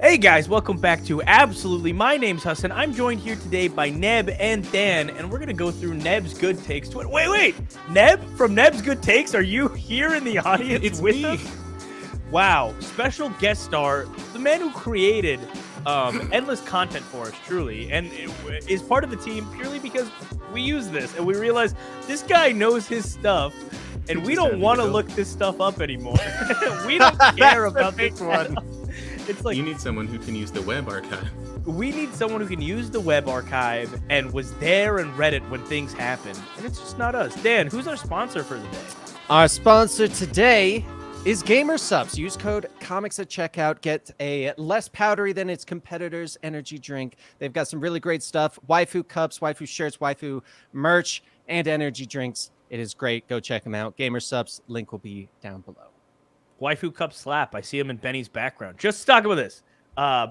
Hey guys, welcome back to Absolutely. My name's Hassan. I'm joined here today by Neb and Dan, and we're gonna go through Neb's good takes. Wait, Neb from Neb's good takes. Are you here in the audience It's with me. us? Wow, special guest star, the man who created endless content for us, truly, and is part of the team purely because we use this and we realize this guy knows his stuff. And we don't want to look this stuff up anymore. We don't care about this one. It's like You need someone who can use the web archive. we need someone who can use the web archive and was there and read it when things happen. And it's just not us. Dan, who's our sponsor for the day? Our sponsor today is Gamer Subs. Use code comics at checkout. Get a less powdery than its competitors' energy drink. They've got some really great stuff. Waifu cups, waifu shirts, waifu merch, and energy drinks. It is great. Go check them out. Gamer Subs. Link will be down below. Waifu Cup Slap. I see him in Benny's background. Just talk about this.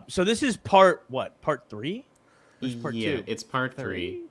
So this is part 3? Where's part 2? It's part 3.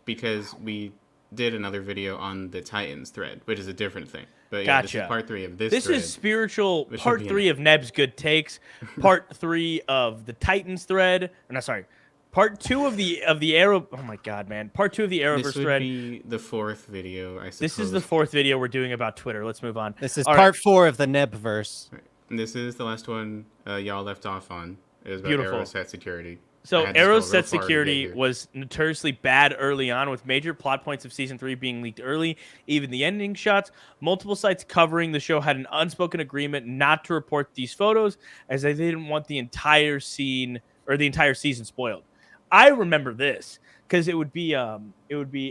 Because we did another video on the Titans thread, which is a different thing. But yeah, Gotcha. this is part 3 of this This thread. is spiritual Which part should be 3 of Neb's good takes, part 3 of the Titans thread. No, sorry. Part 2 of the Arrow. Oh my god, man! Part 2 of the Arrowverse This would thread. be the 4th video, I suppose. This is the 4th video we're doing about Twitter. Let's move on. This is All part 4 of the Nebverse. Right. And this is the last one y'all left off on. It was about Beautiful. Arrow set security. So I had to Arrow's scroll real set far to get security here. was notoriously bad early on, with major plot points of season 3 being leaked early, even the ending shots. Multiple sites covering the show had an unspoken agreement not to report these photos, as they didn't want the entire scene or the entire season spoiled. I remember this because it would be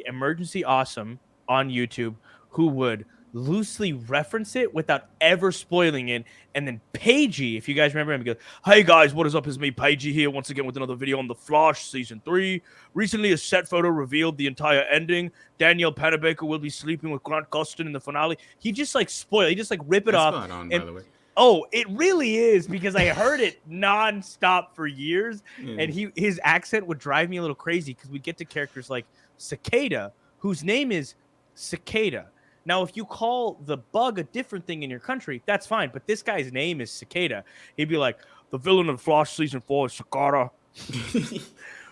Emergency Awesome on YouTube who would loosely reference it without ever spoiling it, and then Pagey, if you guys remember him, he goes, "Hey guys, what is up? It's me, Pagey, here once again with another video on The Flash season 3. Recently, a set photo revealed the entire ending. Danielle Panabaker will be sleeping with Grant Gustin in the finale." He just like spoil, he just like rip it That's off. spot on, and by the way. Oh, it really is, because I heard it nonstop for years, and his accent would drive me a little crazy because we'd get to characters like Cicada, whose name is Cicada. Now, if you call the bug a different thing in your country, that's fine, but this guy's name is Cicada. He'd be like, "The villain of Flash season 4 is Cicada.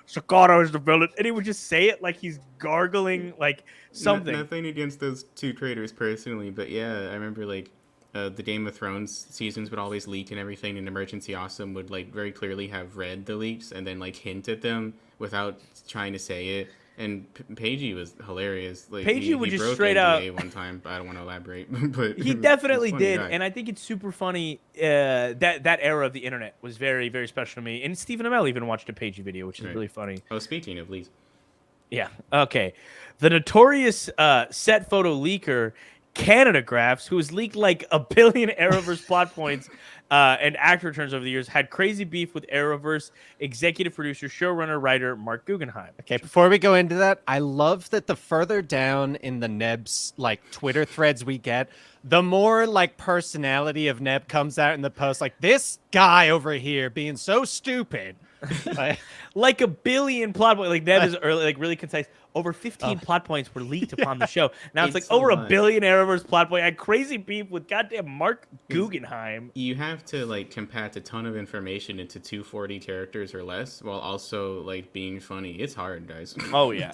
Cicada is the villain," and he would just say it like he's gargling like something. Nothing against those two creators personally, but yeah, I remember like the Game of Thrones seasons would always leak and everything, and Emergency Awesome would like very clearly have read the leaks and then like hint at them without trying to say it. And Pagey was hilarious. Like Pagey would he just broke straight NDA out. one time. I don't want to elaborate, but He definitely he's a funny did, guy. and I think it's super funny. That era of the internet was very, very special to me. And Stephen Amell even watched a Pagey video, which is Right. really funny. Oh, speaking of leaks, Yeah. Okay. The notorious set photo leaker Canada Graphs, who has leaked like a billion Arrowverse plot points and actor returns over the years, had crazy beef with Arrowverse executive producer, showrunner, writer Mark Guggenheim. Okay, before we go into that, I love that the further down in the Neb's like Twitter threads we get, the more like personality of Neb comes out in the post. Like this guy over here being so stupid. Like a billion plot points. Like Neb is early, like really concise. Over 15 plot points were leaked upon the show. Now it's like It's a over a lot. billion Arrowverse plot point. I had crazy beef with goddamn Mark Guggenheim. you have to like compact a ton of information into 240 characters or less, while also like being funny. It's hard, guys. Oh yeah,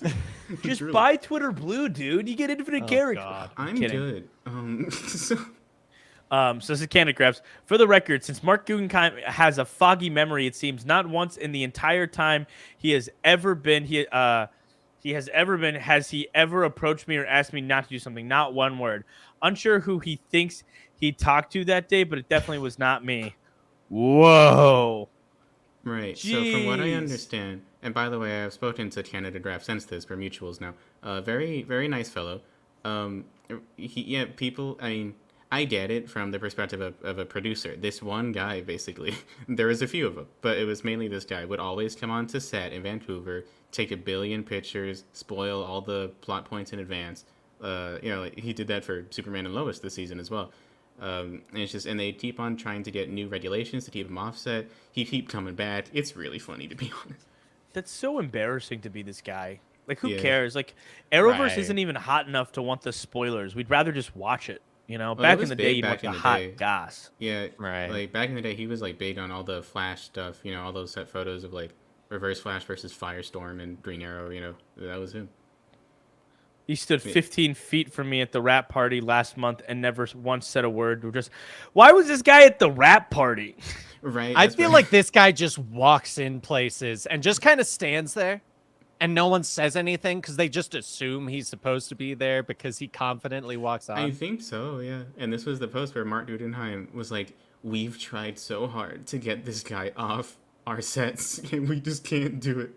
just Truly. buy Twitter Blue, dude. You get infinite characters. God. I'm Kidding. good. So So this is Canada Graphs. For the record, since Mark Guggenheim has a foggy memory, it seems not once in the entire time he has ever been has he ever approached me or asked me not to do something. Not one word. Unsure who he thinks he talked to that day, but it definitely was not me. Whoa. Right. So from what I Jeez. understand, and by the way, I've spoken to Canada Draft since this. We're mutuals now. Very, very nice fellow. People. I mean, I get it from the perspective of a producer. This one guy, basically, there was a few of them, but it was mainly this guy would always come on to set in Vancouver, take a billion pictures, spoil all the plot points in advance. Like he did that for Superman and Lois this season as well. And it's just, and they keep on trying to get new regulations to keep him offset. He keep coming back. It's really funny, to be honest. That's so embarrassing to be this guy. Like, who Yeah. cares? Like, Arrowverse Right. isn't even hot enough to want the spoilers. We'd rather just watch it. You know, Well, it back in was the day, big you'd back want the in the hot day. gas. Yeah, Right. like back in the day, he was like big on all the Flash stuff. All those set photos of like Reverse Flash versus Firestorm and Green Arrow. That was him. He stood Yeah. 15 feet from me at the rap party last month and never once said a word. We're just, why was this guy at the rap party? Right. I that's feel right. like this guy just walks in places and just kind of stands there, and no one says anything because they just assume he's supposed to be there because he confidently walks I on. think so, yeah. And this was the post where Mark Guggenheim was like, "We've tried so hard to get this guy off our sets, and we just can't do it."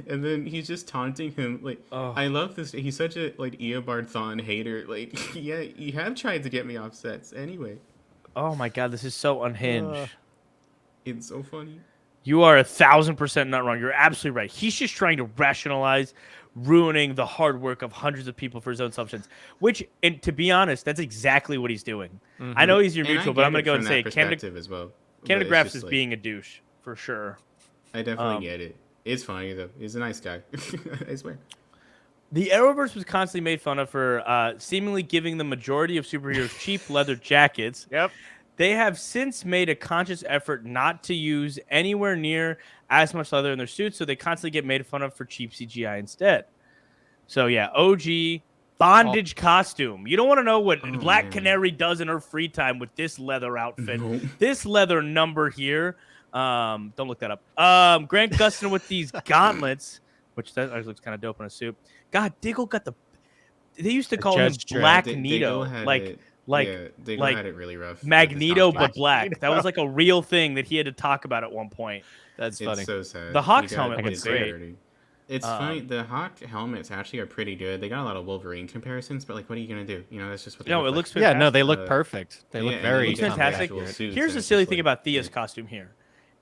And then he's just taunting him like, Oh. "I love this. He's such a like Eobard Thawne hater. Like, yeah, you have tried to get me off sets anyway. Oh my God, this is so unhinged. It's so funny." You are 1,000% not wrong. You're absolutely right. He's just trying to rationalize ruining the hard work of hundreds of people for his own substance. Which, and to be honest, that's exactly what he's doing. I know he's your And I mutual, but I'm get going to it go and from say that perspective as well. But Canada it's Graphs just is like- being a douche for sure. I definitely get it. It's funny though. He's a nice guy. I swear. The Arrowverse was constantly made fun of for seemingly giving the majority of superheroes cheap leather jackets. Yep. They have since made a conscious effort not to use anywhere near as much leather in their suits, so they constantly get made fun of for cheap CGI instead. So yeah, OG bondage costume. You don't want to know what Black man. Canary does in her free time with this leather outfit. Nope. This leather number here. Don't look that up. Grant Gustin with these gauntlets, which that actually looks kind of dope in a suit. God, Diggle got the. They used to call him Judge Dredd. Black Diggle Nito, had like it- like yeah, Diggle like had it really rough. with his Magneto, costume. but black. That was like a real thing that he had to talk about at one point. That's funny. It's so sad. The Hawks He got helmet looks his great. dirty. It's funny. The Hawk helmets actually are pretty good. They got a lot of Wolverine comparisons, but like, what are you gonna do? That's just what. They No, look it like. looks Yeah, fantastic. no, they look Uh, perfect. They yeah, look and very they Looks look fantastic. actual suits, Here's and the it's silly just thing like- about Thea's costume here.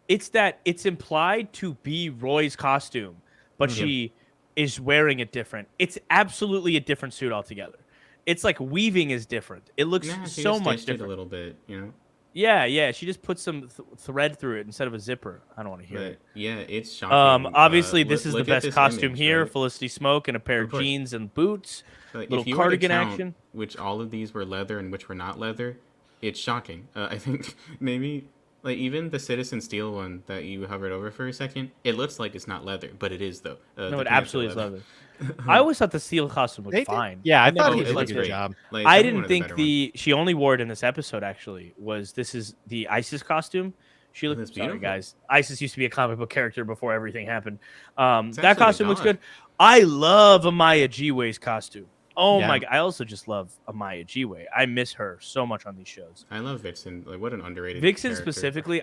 It's that it's implied to be Roy's costume, but she is wearing it different. It's absolutely a different suit altogether. It's like weaving is different. It looks Nah, she so just much stitched it different. a little bit, Yeah. She just put some thread through it instead of a zipper. I don't want to hear But it. yeah, it's shocking. Obviously, this is look the at best this costume image, here. right? Felicity Smoke and a pair of Of course. jeans and boots. Like, little if you were to cardigan count action. which all of these were leather and which were not leather, it's shocking. I think maybe like even the Citizen Steel one that you hovered over for a second, it looks like it's not leather, but it is though. No, The it pants are absolutely is leather. I always thought the steel costume looked They did- fine. Yeah, I never thought he it did a looks good great. job. Like, it's I definitely one didn't of the think better ones. she only wore it in this episode. Actually, this is the ISIS costume. She looked. That's Sorry, beautiful. guys. ISIS used to be a comic book character before everything happened. It's That actually a costume looks god. good. I love Amaya Jiwei's costume. Oh Yeah. my! I also just love Amaya Jiwei. I miss her so much on these shows. I love Vixen. Like, what an underrated. Vixen character. specifically,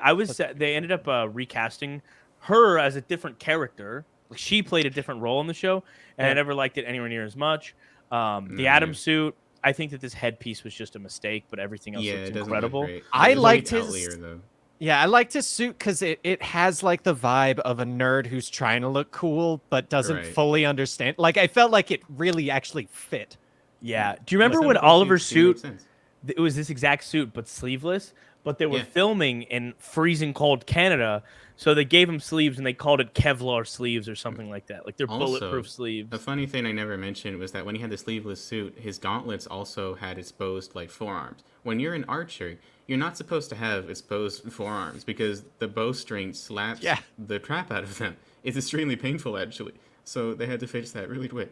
they ended up recasting her as a different character. Like, she played a different role in the show, and I never liked it anywhere near as much. The Atom suit, I think that this headpiece was just a mistake, but everything else Yeah, looks it doesn't incredible. Look great. I It was liked like his- Outlier, though. Yeah, I liked his suit because it has like the vibe of a nerd who's trying to look cool but doesn't Right. fully understand. Like I felt like it really actually fit. Yeah. Do you remember Some when of those Oliver's suits do make suit? sense. It was this exact suit but sleeveless, but they were Yeah. filming in freezing cold Canada, so they gave him sleeves and they called it Kevlar sleeves or something like that. Like they're Also, bulletproof sleeves. A funny thing I never mentioned was that when he had the sleeveless suit, his gauntlets also had exposed like forearms. When you're an archer, you're not supposed to have exposed forearms because the bowstring slaps Yeah. the crap out of them. It's extremely painful actually. So they had to fix that really quick.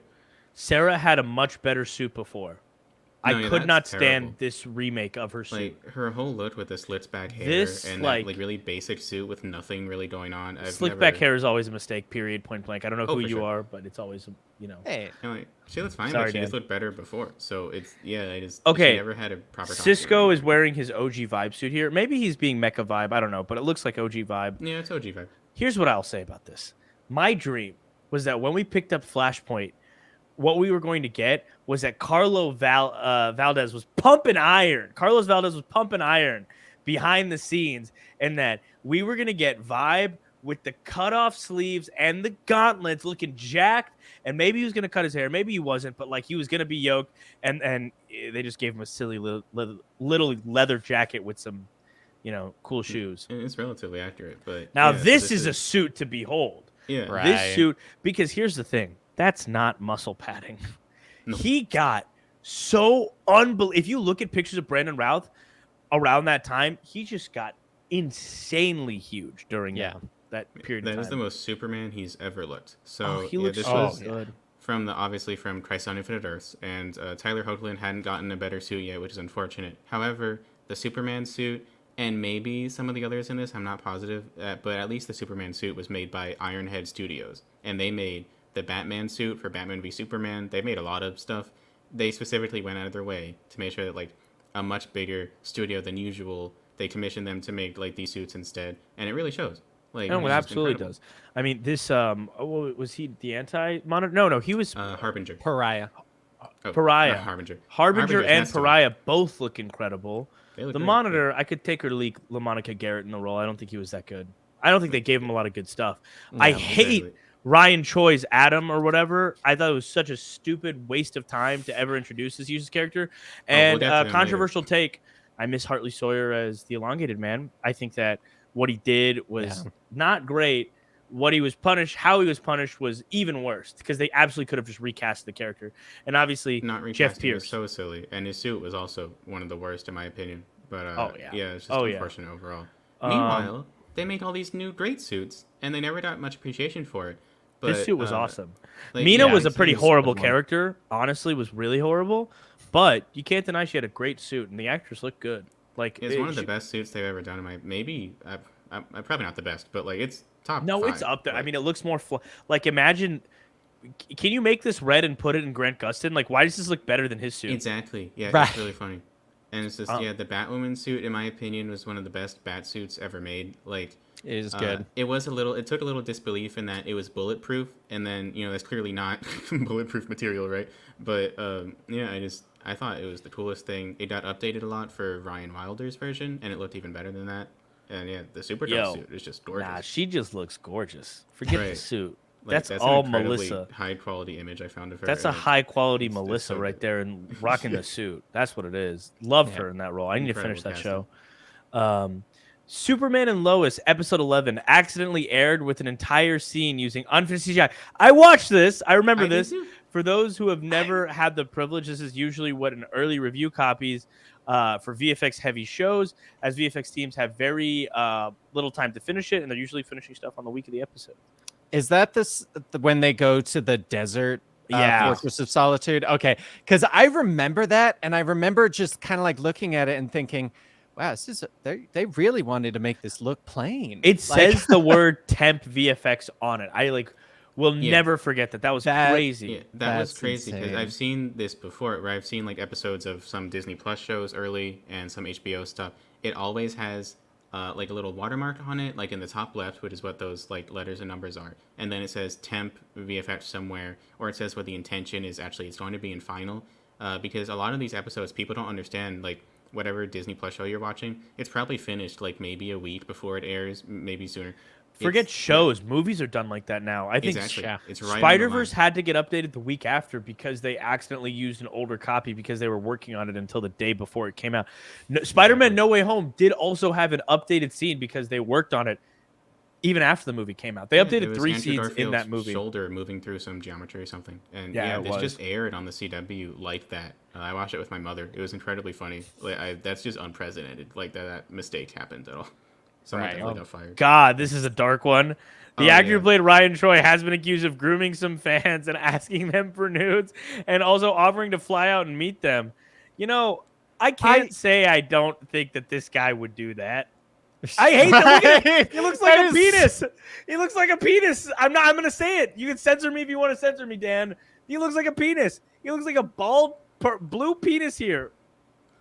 Sarah had a much better suit before. No, I yeah, could that's not stand terrible. this remake of her suit. Like her whole look with the slits back hair This, and like- that like really basic suit with nothing really going on. Slick never, back hair is always a mistake, period, point blank. I don't know Oh, who for you sure. are, but it's always, Hey, Like, she looks fine, Sorry, but she just Dan. looked better before. So it's I just Okay, She never had a proper. costume Cisco or is anything. wearing his OG vibe suit here. Maybe he's being mecha vibe. I don't know, but it looks like OG vibe. Yeah, it's OG vibe. Here's what I'll say about this. My dream was that when we picked up Flashpoint, what we were going to get was that Valdez was pumping iron. Carlos Valdez was pumping iron behind the scenes, and that we were going to get Vibe with the cut-off sleeves and the gauntlets looking jacked, and maybe he was going to cut his hair. Maybe he wasn't, but like he was going to be yoked, and they just gave him a silly little leather jacket with some, cool shoes. And it's relatively accurate, but Now, yeah, so this is a suit to behold. yeah. Right. This suit, because here's the thing, that's not muscle padding. No. He got so unbelievable. If you look at pictures of Brandon Routh around that time, he just got insanely huge during that period of time. That is the most Superman he's ever looked. So Oh, he looks this so was good. from obviously from Crisis on Infinite Earths, and Tyler Hoechlin hadn't gotten a better suit yet, which is unfortunate. However, the Superman suit and maybe some of the others in this, I'm not positive, but at least the Superman suit was made by Ironhead Studios, and they made the Batman suit for Batman v Superman. They made a lot of stuff. They specifically went out of their way to make sure that like a much bigger studio than usual, they commissioned them to make like these suits instead, and it really shows. Like, No, it it's just absolutely incredible. does. I mean, this was he the anti-monitor? No, he was Harbinger. Pariah. Oh, Pariah. not Harbinger. Harbinger and has to win. Pariah both look incredible. They look The great. Monitor, I could take or leave LaMonica Garrett in the role. I don't think he was that good. I don't think they gave him a lot of good stuff. I hate exactly. Ryan Choi's Adam or whatever. I thought it was such a stupid waste of time to ever introduce this user's character. And get to him controversial take, I miss Hartley Sawyer as the Elongated Man. I think that what he did was not great. What he was punished, how he was punished was even worse because they absolutely could have just recast the character. And obviously, Not Jeff recasting was Pierce. so silly, and his suit was also one of the worst in my opinion. But it's just Oh, yeah. unfortunate overall. Meanwhile, they made all these new great suits, and they never got much appreciation for it. But This suit was awesome. like, Mina yeah, was a it's- pretty it's horrible one. character. Honestly, was really horrible. But you can't deny she had a great suit, and the actress looked good. Like It's one of the best suits they've ever done. In my probably not the best, but like it's top. No, 5. it's up there. I Like, mean, it looks more like imagine. Can you make this red and put it in Grant Gustin? Like, why does this look better than his suit? exactly. Yeah, Right. it's really funny. And it's just the Batwoman suit, in my opinion, was one of the best bat suits ever made. Like, It is good. It took a little disbelief in that it was bulletproof, and then that's clearly not bulletproof material, right? But I thought it was the coolest thing. It got updated a lot for Ryan Wilder's version, and it looked even better than that. And yeah, the Superdome suit is just gorgeous. Nah, she just looks gorgeous. Forget the Right. suit. Like, That's an all incredibly Melissa. high quality image I found of her. That's a and high quality it's Melissa so right good. there and rocking the suit. That's what it is. Loved her in that role. I need to finish that Incredible show. Superman and Lois, episode 11, accidentally aired with an entire scene using unfinished CGI. I watched this. I remember I did this. too. For those who have never had the privilege, this is usually what an early review copies for VFX heavy shows, as VFX teams have very little time to finish it, and they're usually finishing stuff on the week of the episode. Is that when they go to the desert? Yeah. Fortress of Solitude. Okay, because I remember that, and I remember just kind of like looking at it and thinking, "Wow, this is they really wanted to make this look plain." It says the word temp VFX on it. I will never forget that. That was crazy. Yeah, that was That's crazy because insane. I've seen this before, where I've seen like episodes of some Disney Plus shows early and some HBO stuff. It always has like a little watermark on it, like in the top left, which is what those like letters and numbers are, and then it says temp VFX somewhere, or it says what the intention is actually it's going to be in final. Because a lot of these episodes, people don't understand like whatever Disney Plus show you're watching, it's probably finished like maybe a week before it airs, maybe sooner. Forget It's- shows. Movies are done like that now. I think Exactly. Yeah. It's right on the Spider-Verse line. had to get updated the week after because they accidentally used an older copy because they were working on it until the day before it came out. No, Spider-Man No Way Home did also have an updated scene because they worked on it even after the movie came out. They It updated was 3 Andrew scenes in Garfield's that movie. shoulder moving through some geometry or something, and Yeah, it this was. just aired on the CW like that. I watched it with my mother. It was incredibly funny. Like, that's just unprecedented. Like that mistake happened at all. Someone Right. definitely got fired. God, this is a dark one. The Oh, actor who yeah. played Ryan Troy has been accused of grooming some fans and asking them for nudes and also offering to fly out and meet them. I can't say I don't think that this guy would do that. I hate that. Look at it. He looks like That a is- penis. He looks like a penis. I'm gonna say it. You can censor me if you want to censor me, Dan. He looks like a penis. He looks like a bald blue penis here.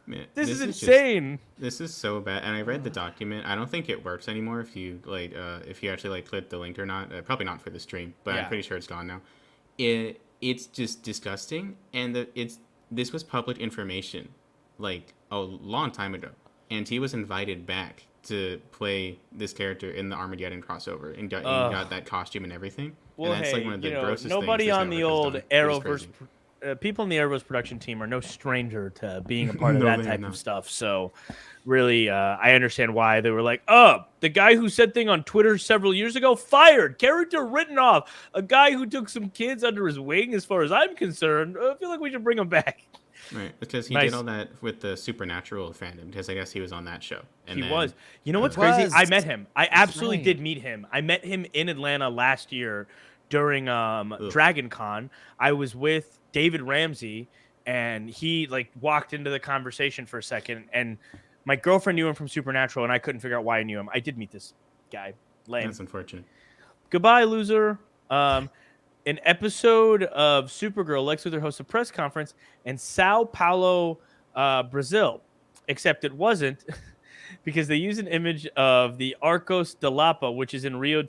Man, This is just- insane. this is so bad. And I read the document. I don't think it works anymore if you if you actually click the link or not. Probably not for the stream, but Yeah. I'm pretty sure it's gone now. It's just disgusting, and this was public information like a long time ago, and he was invited back to play this character in the Armageddon crossover and got that costume and everything. Well, and that's hey, like one of the grossest nobody things this on the network has old done. It was Arrowverse, crazy. people in the Arrowverse production team are no stranger to being a part of No, that they're type not. of stuff. So, really, I understand why they were like, "Oh, the guy who said thing on Twitter several years ago fired, character written off. A guy who took some kids under his wing, as far as I'm concerned. I feel like we should bring him back." Right, because he Nice. did all that with the Supernatural fandom, because I guess he was on that show. And He then, was. You know what's He crazy? I was. met him. I absolutely right. did meet him. I met him in Atlanta last year during Dragon Con. I was with David Ramsey, and he like walked into the conversation for a second, and my girlfriend knew him from Supernatural, and I couldn't figure out why I knew him. I did meet this guy. Lame. That's unfortunate. Goodbye, loser. An episode of Supergirl, Lex Luthor hosts a press conference in Sao Paulo, Brazil, except it wasn't because they use an image of the Arcos de Lapa, which is in Rio.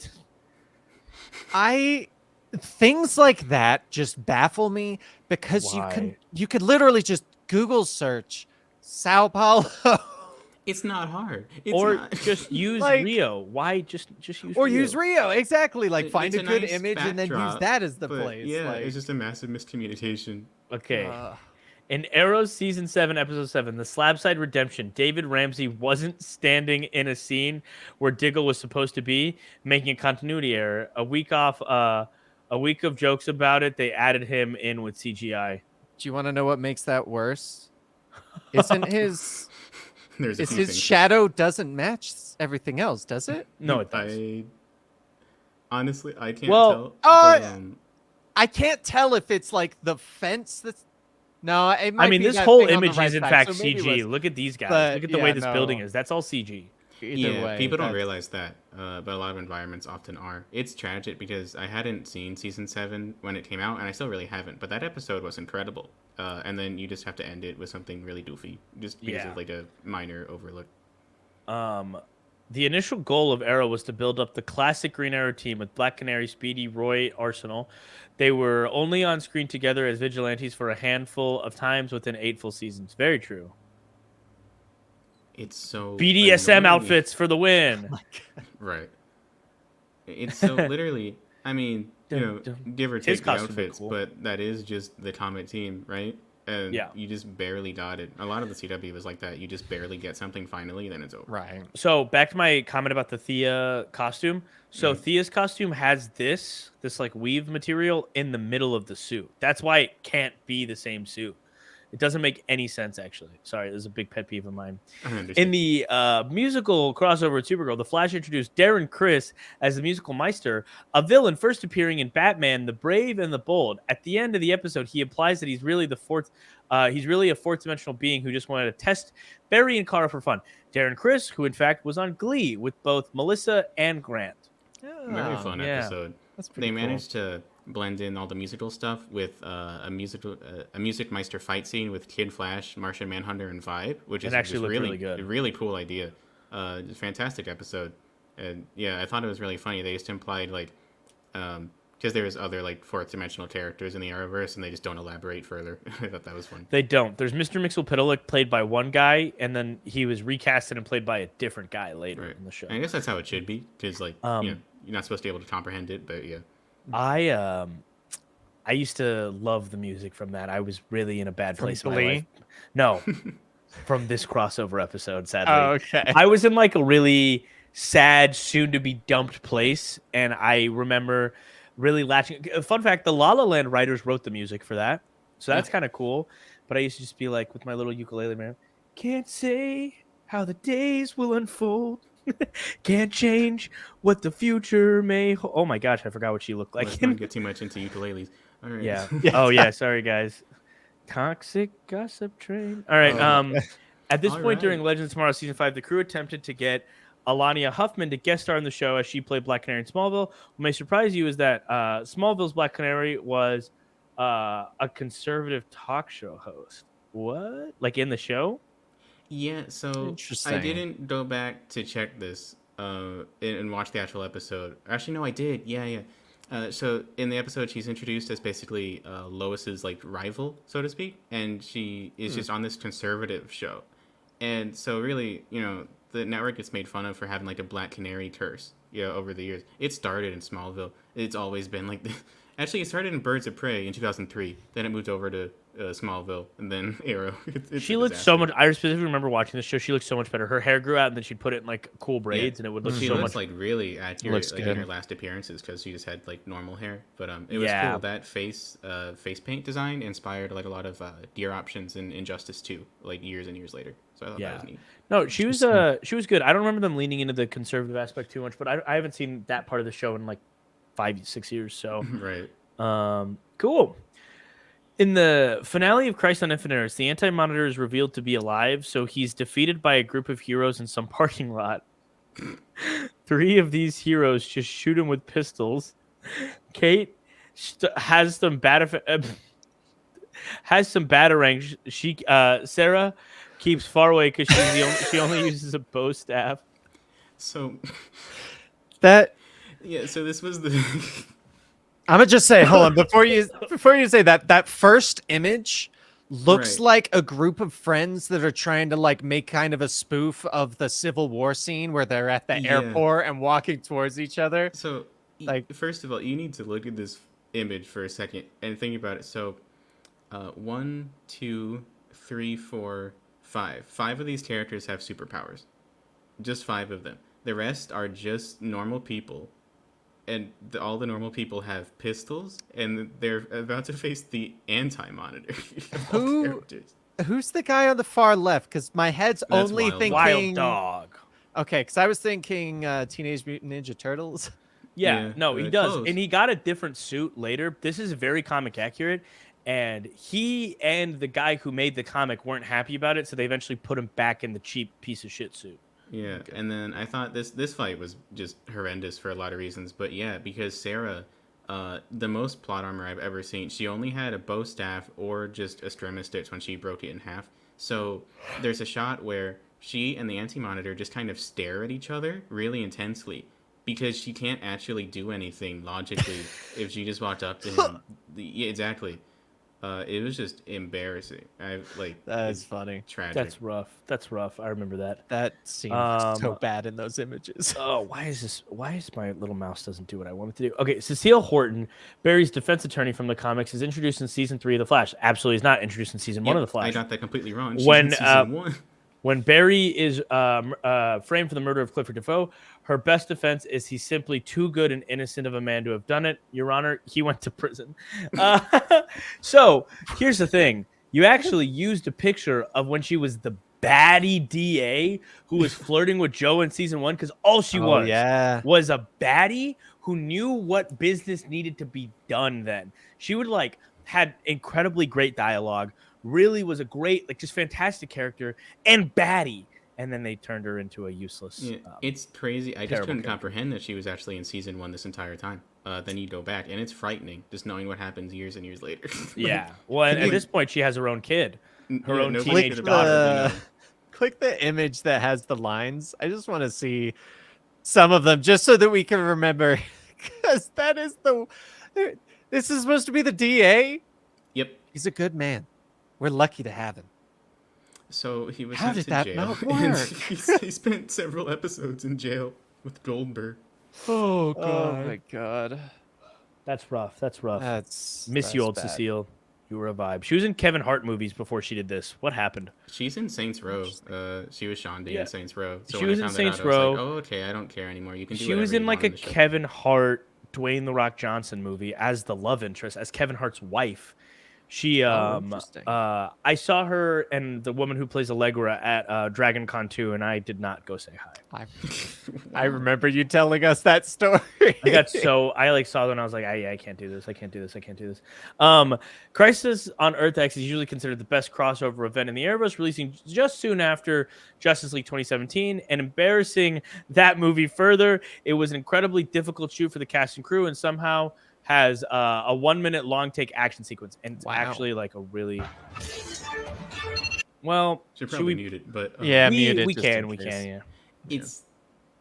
Things like that just baffle me because Why? you could literally just Google search Sao Paulo It's not hard. It's Or not. just use Like- Rio. Why just use or Rio? use Rio. Exactly. Like find It's a good nice image and then use backdrop, that as the but place. Yeah, like, it's just a massive miscommunication. Okay. uh, In Arrow's season 7, episode 7, the Slabside Redemption, David Ramsey wasn't standing in a scene where Diggle was supposed to be, making a continuity error. A week of jokes about it. They added him in with CGI. do you want to know what makes that worse? Isn't his There's a is few his things. shadow doesn't match everything else, does it? No, it does. Honestly, I can't Well, tell. I can't tell if it's like the fence that's no, it might I mean, be this that whole thing on the image right is in side, fact so maybe it CG. was- Look at these guys. but, Look at the yeah, way this no. building is. That's all CG. Either Yeah, way, people don't that's- realize that, but a lot of environments often are. It's tragic because I hadn't seen season 7 when it came out, and I still really haven't. But that episode was incredible. And then you just have to end it with something really doofy, just because Yeah. of like a minor overlook. The initial goal of Arrow was to build up the classic Green Arrow team with Black Canary, Speedy, Roy, Arsenal. They were only on screen together as vigilantes for a handful of times within 8 full seasons. Very true. It's so BDSM annoying. outfits for the win. Right. It's so literally. I mean, you know, give or take the costume would be outfits, cool. but that is just the Comet team, right? And Yeah. you just barely dotted. A lot of the CW was like that. You just barely get something finally, then it's over. Right. So back to my comment about the Thea costume. So Thea's costume has this like weave material in the middle of the suit. That's why it can't be the same suit. It doesn't make any sense, actually. Sorry, this is a big pet peeve of mine. I understand. In the musical crossover with Supergirl, The Flash introduced Darren Criss as the musical Meister, a villain first appearing in Batman: The Brave and the Bold. At the end of the episode, he implies that he's really a fourth dimensional being who just wanted to test Barry and Kara for fun. Darren Criss, who in fact was on Glee with both Melissa and Grant. Very fun yeah. episode. That's pretty They cool. managed to blend in all the musical stuff with a Music Meister fight scene with Kid Flash, Martian Manhunter, and Vibe, which is actually just looked really really good. A really cool idea. Fantastic episode, and yeah, I thought it was really funny. They just implied like, because there was other like fourth dimensional characters in the Arrowverse, and they just don't elaborate further. I thought that was fun. They don't. There's Mr. Mixel-Pitalik played by one guy, and then he was recasted and played by a different guy later Right. in the show. I guess that's how it should be, because like you know, you're not supposed to be able to comprehend it, but yeah. I used to love the music from that. I was really in a bad From place in my Glee? life. No, from this crossover episode, sadly. Oh, okay. I was in like a really sad, soon to be dumped place, and I remember really latching. Fun fact: the La La Land writers wrote the music for that, so that's kind of cool. But I used to just be like with my little ukulele, man. Can't say how the days will unfold. Can't change what the future may. Oh my gosh, I forgot what she looked like. Let's not get too much into ukuleles. All right. Yeah. Oh yeah. Sorry, guys. Toxic gossip train. All right. At this All point during right. Legends of Tomorrow season 5, the crew attempted to get Alania Huffman to guest star in the show as she played Black Canary in Smallville. What may surprise you is that Smallville's Black Canary was a conservative talk show host. What? Like in the show? Yeah, so I Interesting. didn't go back to check this and watch the actual episode. Actually, no, I did. Yeah. So in the episode, she's introduced as basically Lois's like rival, so to speak, and she is just on this conservative show. And so really, you know, the network gets made fun of for having like a Black Canary curse, over the years. It started in Smallville. It's always been like this. Actually, it started in Birds of Prey in 2003. Then it moved over to Smallville, and then Arrow. It's She a looked so disaster. much. I specifically remember watching this show. She looked so much better. Her hair grew out, and then she'd put it in like cool Yeah, braids, and it would look she so looks much. like really accurate Looks like good. in her last appearances because she just had like normal hair. But it was Yeah. cool. That face paint design inspired like a lot of deer options in Injustice 2, like years and years later. So I thought that Yeah. was neat. No, she was good. I don't remember them leaning into the conservative aspect too much, but I haven't seen that part of the show in like 5-6 years. So Right. cool. In the finale of Christ on Infinite Earths, the Anti-Monitor is revealed to be alive, so he's defeated by a group of heroes in some parking lot. 3 of these heroes just shoot him with pistols. Kate has some batarangs. Sarah keeps far away because she only uses a bow staff. So That yeah. So this was the. I'm gonna just say, hold on, before you say that first image looks Right. like a group of friends that are trying to like make kind of a spoof of the Civil War scene where they're at the Yeah. airport and walking towards each other. So, Like- first of all, you need to look at this image for a second and think about it. So, 1, 2, 3, 4, 5. 5 of these characters have superpowers. Just 5 of them. The rest are just normal people. And all the normal people have pistols, and they're about to face the Anti-Monitor. of all Who- characters. Who's the guy on the far left? Because my head's That's only Wild thinking Wild Dog. Okay, because I was thinking Teenage Mutant Ninja Turtles. Yeah, Yeah, no, he does. close. And he got a different suit later. This is very comic accurate. And he and the guy who made the comic weren't happy about it, so they eventually put him back in the cheap piece of shit suit. Yeah, and then I thought this fight was just horrendous for a lot of reasons, but yeah, because Sarah, the most plot armor I've ever seen, she only had a bow staff or just a stretch when she broke it in half. So there's a shot where she and the Anti-Monitor just kind of stare at each other really intensely because she can't actually do anything logically if she just walked up to him. Yeah, exactly. It was just embarrassing. That it's is funny. tragic. That's rough. I remember that. That scene was so Um, bad in those images. Oh, why is my little mouse doesn't do what I want it to do? Okay, Cecile Horton, Barry's defense attorney from the comics, is introduced in season 3 of The Flash. Absolutely is not introduced in season 1 of The Flash. I got that completely wrong. She's When, in season 1. When Barry is framed for the murder of Clifford Defoe, her best defense is he's simply too good and innocent of a man to have done it. Your Honor, he went to prison. So here's the thing. You actually used a picture of when she was the baddie DA who was flirting with Joe in season 1 because all she was a baddie who knew what business needed to be done then. She would had incredibly great dialogue, really was a great, just fantastic character and baddie. And then they turned her into a useless. Yeah, it's crazy. I just terrible couldn't character. comprehend that she was actually in season 1 this entire time. Then you go back, and it's frightening just knowing what happens years and years later. Yeah. Well, at this point, she has her own kid. Her own nobody teenage could daughter. have possibly known. Click the image that has the lines. I just want to see some of them just so that we can remember. Because that is this is supposed to be the DA. Yep. He's a good man. We're lucky to have him. So he was How sent did to that jail. not and work? he spent several episodes in jail with Goldberg. Oh, Oh my god. That's rough. That's rough. Miss you, that's old bad. Cecile. You were a vibe. She was in Kevin Hart movies before she did this. What happened? She's in Saints Row. She was Shonda Yeah. in Saints Row. So She when was I in found Saints that out, I was Row. like, oh, okay, I don't care anymore. You can do She whatever was in you like want a the show. Kevin Hart, Dwayne the Rock Johnson movie as the love interest, as Kevin Hart's wife. She interesting. I saw her and the woman who plays Allegra at Dragon Con 2, and I did not go say hi. I remember you telling us that story. I got I saw them and I was like, I can't do this. I can't do this. Crisis on Earth X is usually considered the best crossover event in the Arrowverse, releasing just soon after Justice League 2017. And embarrassing that movie further, it was an incredibly difficult shoot for the cast and crew, and somehow has a 1 minute long take action sequence, and it's Wow. actually like a really well. Should should probably we? mute it, but Yeah, mute We it just in can. case. Yeah.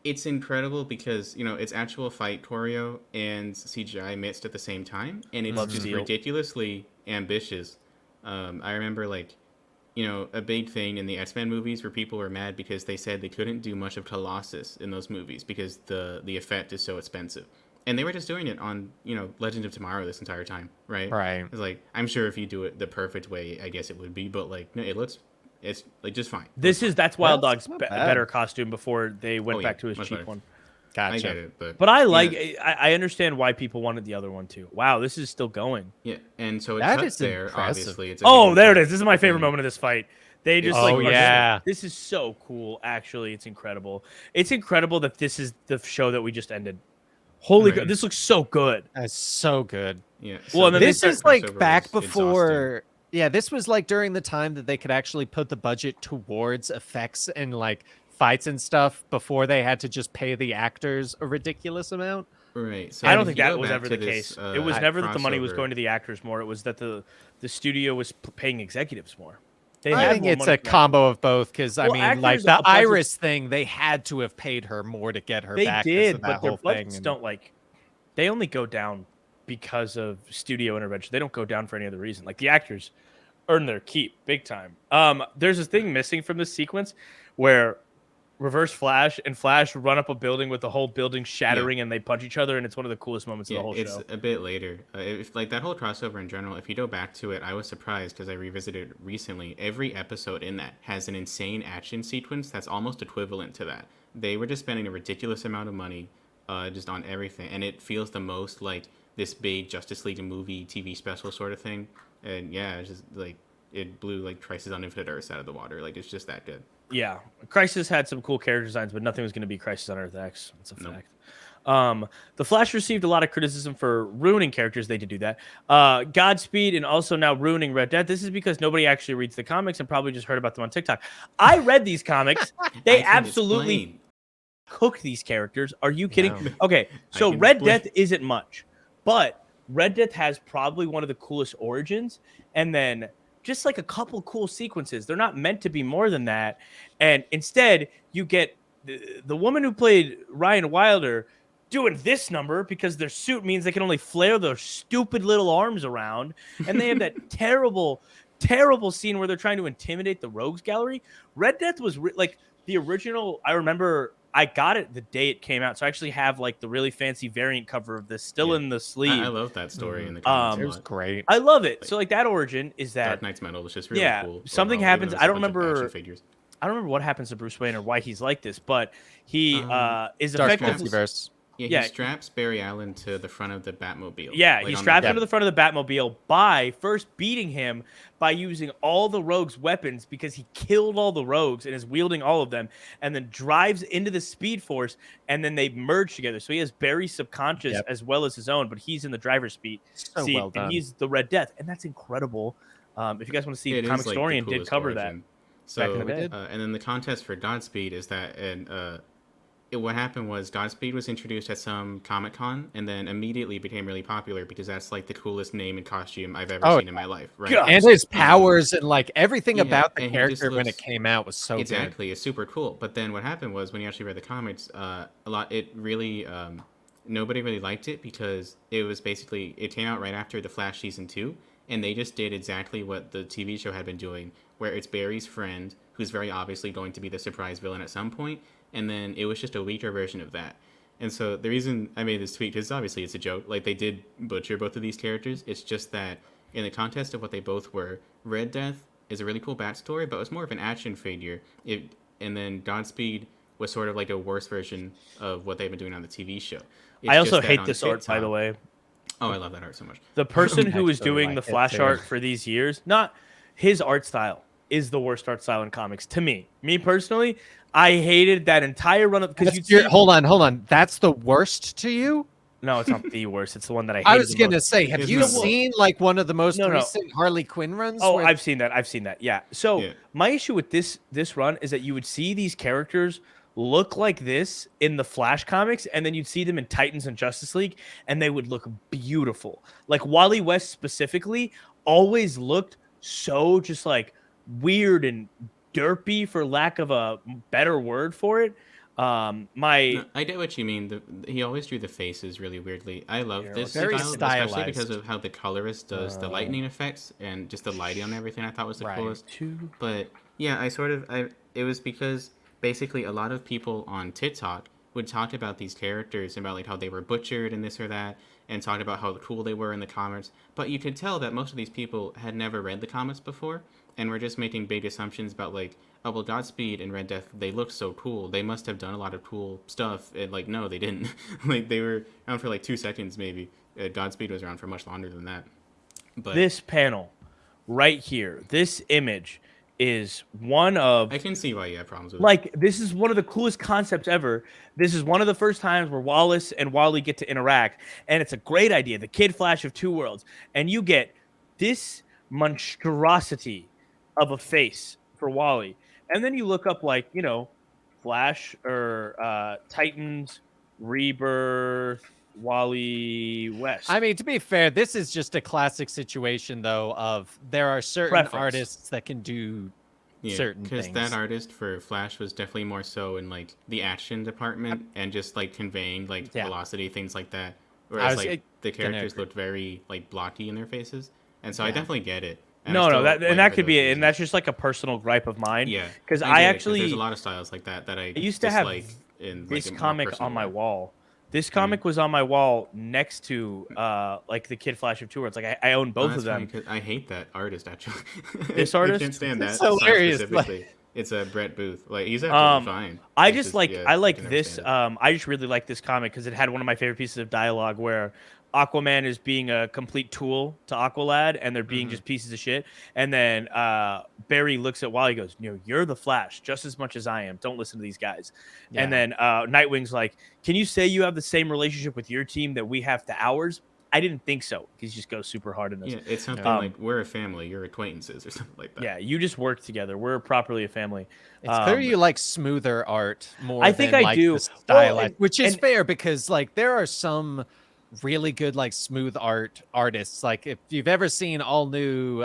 it's incredible because it's actual fight choreo and CGI mixed at the same time, and it's Love just Steel. ridiculously ambitious. I remember a big thing in the X-Men movies where people were mad because they said they couldn't do much of Colossus in those movies because the effect is so expensive. and they were just doing it on, Legend of Tomorrow this entire time, right? Right. It's like, I'm sure if you do it the perfect way, I guess it would be, but like, no, it's like just fine. That's Wild That's Dog's not be- bad. better costume before they went Oh, yeah, back to his much cheap better. one. I Gotcha. get it, but But I like. yeah, I understand why people wanted the other one too. Wow, this is still going. yeah, and so it That cuts is there. impressive. Obviously, it's a Oh, hidden there it cut is. This is my favorite thing. moment of this fight. They just Oh, like, yeah. This is so cool. Actually, it's incredible. It's incredible that this is the show that we just ended. Holy, Right. God, this looks so good. That's so good. Yeah. Well, and then This they is start like back crossover was before. Yeah, this was like during the time that they could actually put the budget towards effects and like fights and stuff before they had to just pay the actors a ridiculous amount. exhausting. Right. So I don't if think you that go was back ever to the this, case. It was never that the money was crossover- going to the actors more. It was that the studio was paying executives more. They I had think more it's money a from combo of both because I Well, mean, like actors' the budgets- Iris thing, they had to have paid her more to get her They back. 'cause did, of that but their whole thing. budgets and- don't like. They only go down because of studio intervention. They don't go down for any other reason. Like the actors earn their keep big time. There's this thing missing from this sequence where Reverse Flash and Flash run up a building with the whole building shattering and they punch each other, and it's one of the coolest moments of Yeah, the whole it's show. a bit later. If like that whole crossover in general, if you go back to it, I was surprised because I revisited it recently. Every episode in that has an insane action sequence that's almost equivalent to that. They were just spending a ridiculous amount of money, just on everything, and it feels the most like this big Justice League movie TV special sort of thing. And yeah, it's just like it blew like Crisis on Infinite Earths out of the water. Like it's just that good. Yeah, Crisis had some cool character designs, but nothing was going to be Crisis on Earth X. That's a Nope. fact. The Flash received a lot of criticism for ruining characters. They did do that. Godspeed and also now ruining Red Death. This is because nobody actually reads the comics and probably just heard about them on TikTok. I read these comics. They I can absolutely explain. cooked these characters. Are you kidding? Yeah. Okay, I so can Red explain. Death isn't much, but Red Death has probably one of the coolest origins, and then just like a couple cool sequences. They're not meant to be more than that, and instead you get the woman who played Ryan Wilder doing this number because their suit means they can only flare their stupid little arms around, and they have that terrible scene where they're trying to intimidate the Rogues Gallery. Red Death was like the original. I remember I got it the day it came out, so I actually have like the really fancy variant cover of this still Yeah. in the sleeve. I love that story in the comics. It a was lot. great. I love it. So like that origin is that Dark Knight's Metal was just really Yeah, cool. something overall, even happens- though I it's a don't bunch of remember- action figures. I don't remember what happens to Bruce Wayne or why he's like this, but he is Dark effectively Multiverse. Yeah, Yeah. he straps Barry Allen to the front of the Batmobile. Yeah, like he on strapped him bed. to the front of the Batmobile by first beating him by using all the Rogues' weapons because he killed all the Rogues and is wielding all of them, and then drives into the Speed Force, and then they merge together. So he has Barry's subconscious Yep. as well as his own, but he's in the driver's seat. So well done. And he's the Red Death, and that's incredible. If you guys want to see, It the is, Comic like, the Historian did coolest cover origin. that. So, back in the day. and then the contest for Godspeed is that, and what happened was Godspeed was introduced at some Comic-Con and then immediately became really popular because that's like the coolest name and costume I've ever Oh, seen in my life, right? God. And his powers and like everything Yeah, about the and he just character when it looks- came out was so good. Exactly, it's super cool. But then what happened was when you actually read the comics, it really nobody really liked it because it was basically it came out right after the Flash season 2, and they just did exactly what the TV show had been doing, where it's Barry's friend who's very obviously going to be the surprise villain at some point, and then it was just a weaker version of that. And so the reason I made this tweet is obviously it's a joke. Like they did butcher both of these characters. It's just that in the context of what they both were, Red Death is a really cool backstory, but it was more of an action figure. And then Godspeed was sort of like a worse version of what they've been doing on the TV show. It's I also just that hate on this art, by the TikTok- way. Oh, I love that art so much. The person who was Actually doing like the it Flash too. art for these years, not his art style is the worst art style in comics to me. Me personally, I hated that entire run of because you Hold on. That's the worst to you? No, it's not the worst. It's the one that I hated. I was the gonna most. say, have It's you not- seen like one of the most No. recent Harley Quinn runs? Oh, where- I've seen that. Yeah. So Yeah. my issue with this run is that you would see these characters look like this in the Flash comics, and then you'd see them in Titans and Justice League, and they would look beautiful. Like Wally West specifically always looked so just like weird and derpy, for lack of a better word for it. No, I get what you mean. He always drew the faces really weirdly. I love Yeah, this very style, especially stylized. because of how the colorist does the lightning effects and just the lighting on everything. I thought was the Right. coolest. But yeah, it was because basically a lot of people on TikTok would talk about these characters and about like how they were butchered and this or that, and talked about how cool they were in the comics. But you could tell that most of these people had never read the comics before, and were just making big assumptions about like, oh well, Godspeed and Red Death, they look so cool. They must have done a lot of cool stuff. And like, no, they didn't. Like they were around for like 2 seconds maybe. Godspeed was around for much longer than that. But This panel right here, this image is one of I can see why you have problems with it. like this is one of the coolest concepts ever. This is one of the first times where Wallace and Wally get to interact, and it's a great idea. The Kid Flash of two worlds, and you get this monstrosity of a face for Wally, and then you look up like Flash or Titans, Rebirth, Wally West. I mean, to be fair, this is just a classic situation, though, of there are certain Preference. artists that can do certain because things. that artist for Flash was definitely more so in like the action department and just like conveying like velocity, things like that. Whereas like the characters looked very like blocky in their faces, and so I definitely get it. And that could be it, and that's just like a personal gripe of mine. Yeah, because I actually there's a lot of styles like that I used to have in this like, comic on my wall. This comic was on my wall next to like the Kid Flash of two worlds. Like I own both of them. I hate that artist actually. This artist? I can't stand that. It's style hilarious, specifically. It's a Brett Booth. Like he's actually fine. I It's just just, like yeah, I like can this. understand I just really like this comic because it had one of my favorite pieces of dialogue where Aquaman is being a complete tool to Aqualad, and they're being just pieces of shit. And then Barry looks at Wally, and goes, "You're the Flash just as much as I am. Don't listen to these guys." Yeah. And then Nightwing's like, "Can you say you have the same relationship with your team that we have to ours?" I didn't think so. He just goes super hard in this. Yeah, it's something like we're a family, you're acquaintances or something like that. Yeah, you just work together. We're properly a family. It's clear you like smoother art more. I think than, I like, do. the stylized, Well, which is and- fair because like there are some really good like smooth artists. Like if you've ever seen all new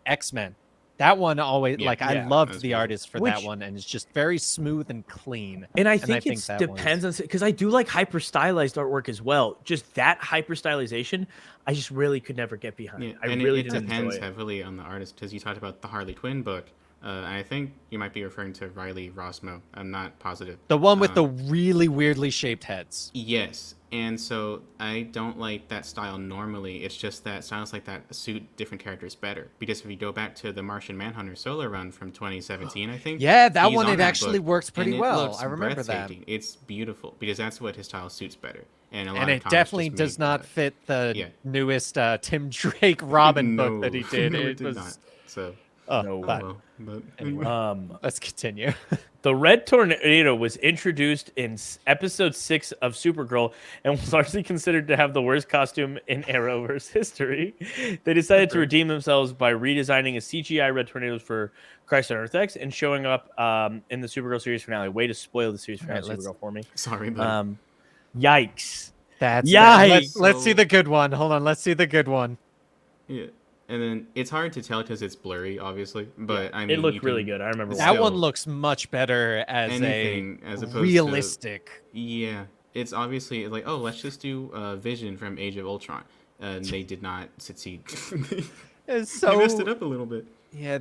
X-Men, that one always like I loved the artist for that one, and it's just very smooth and clean. And I think it depends on because I do like hyper stylized artwork as well. Just that hyper stylization, I just really could never get behind. Yeah, I and really it didn't depends enjoy it. heavily on the artist because you talked about the Harley Quinn book. I think you might be referring to Riley Rossmo. I'm not positive. The one with the really weirdly shaped heads. Yes, and so I don't like that style normally. It's just that styles like that suit different characters better. Because if you go back to the Martian Manhunter solo run from 2017, I think. Yeah, that he's one on it that actually book, works pretty and it well. looks I remember that. breathtaking. It's beautiful because that's what his style suits better. And a lot And of it comics definitely just does make not that. fit the newest Tim Drake Robin book that he did. No, it it did was not. So. No. But anyway, let's continue. The Red Tornado was introduced in episode 6 of Supergirl and was largely considered to have the worst costume in Arrowverse history. They decided to redeem themselves by redesigning a CGI Red Tornadoes for Christ on Earth X and showing up in the Supergirl series finale. Way to spoil the series finale of Supergirl for me. Sorry, but yikes. Yikes. Let's see the good one. Hold on. Let's see the good one. Yeah. And then it's hard to tell because it's blurry, obviously. But I mean, it looked really good. I remember that one looks much better as as opposed realistic. Yeah, it's obviously like, oh, let's just do Vision from Age of Ultron, and they did not succeed. It's so they messed it up a little bit. Yeah,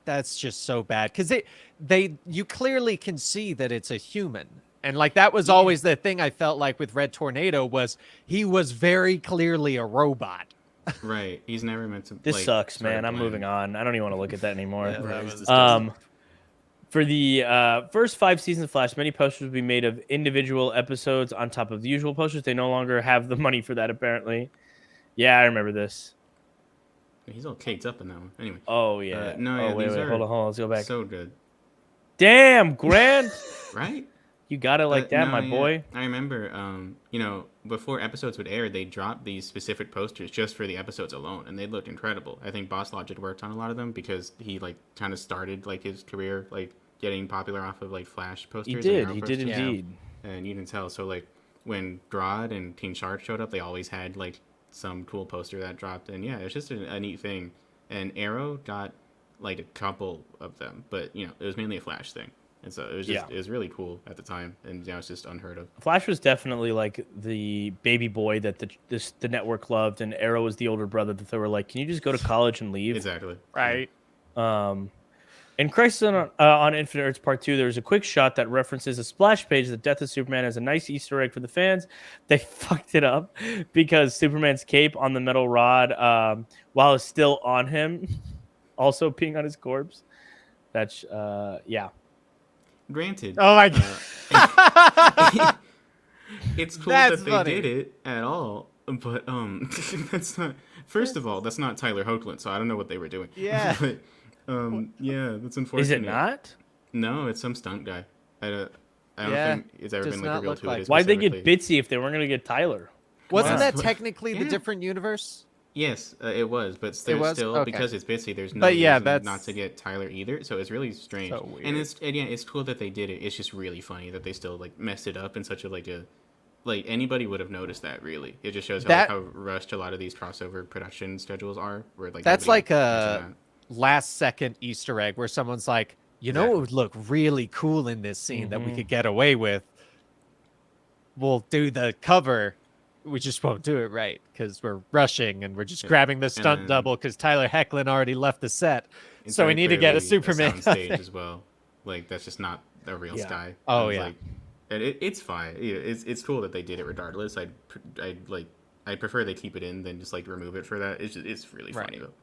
that's just so bad because you clearly can see that it's a human. And like that was always the thing I felt like with Red Tornado was he was very clearly a robot. Right. He's never meant to. This sucks, man. I'm moving on. I don't even want to look at that anymore. Yeah, for the first 5 seasons of Flash, many posters would be made of individual episodes on top of the usual posters. They no longer have the money for that, apparently. Yeah, I remember this. He's all caked up in that one. Anyway. Oh, yeah. Wait. Hold on. Let's go back. So good. Damn, Grant. Right? You got it like that, my boy. I remember, before episodes would air, they dropped these specific posters just for the episodes alone, and they looked incredible. I think Boss Lodge had worked on a lot of them because he like kind of started like his career like getting popular off of like Flash posters. He did indeed. And you can tell. So like when Grodd and King Shark showed up, they always had like some cool poster that dropped, and yeah, it's just a neat thing. And Arrow got like a couple of them, but it was mainly a Flash thing. And so it was just it was really cool at the time, and it's just unheard of. Flash was definitely like the baby boy that the network loved, and Arrow was the older brother that they were like, "Can you just go to college and leave?" Exactly. Right. In Crisis on Infinite Earths Part 2, there's a quick shot that references a splash page that Death of Superman as a nice Easter egg for the fans. They fucked it up because Superman's cape on the metal rod, while it's still on him, also peeing on his corpse. That's, yeah. Granted. Oh my god. It's cool That's that they funny. did it at all, but that's not. First of all, that's not Tyler Hoechlin, so I don't know what they were doing. Yeah. But yeah, that's unfortunate. Is it not? No, it's some stunt guy. I don't Yeah, think it's ever does been like not revealed look who like- it is. Why'd they get specifically. Bitsy if they weren't going to get Tyler? Wasn't on. that technically the Yeah. different universe? Yes, it was, but there's was? still Okay. because it's Bitsy. There's no But yeah, reason that's- not to get Tyler either. So it's really strange. So weird. And yeah, it's cool that they did it. It's just really funny that they still like messed it up in such a like anybody would have noticed that. Really, it just shows That- how rushed a lot of these crossover production schedules are. Where like That's nobody like a mentioned last second Easter egg where someone's like, you know, it would look really cool in this scene that we could get away with. We'll do the cover. We just won't do it right because we're rushing and we're just grabbing the stunt then- double because Tyler Hoechlin already left the set. It's So we very need to get a clearly Superman soundstage thing. as well. Like that's just not a real Yeah. sky. Oh, And, yeah. Like, and it's fine. Yeah, it's cool that they did it regardless. I'd prefer they keep it in than just like remove it for that. It's really funny Right. though.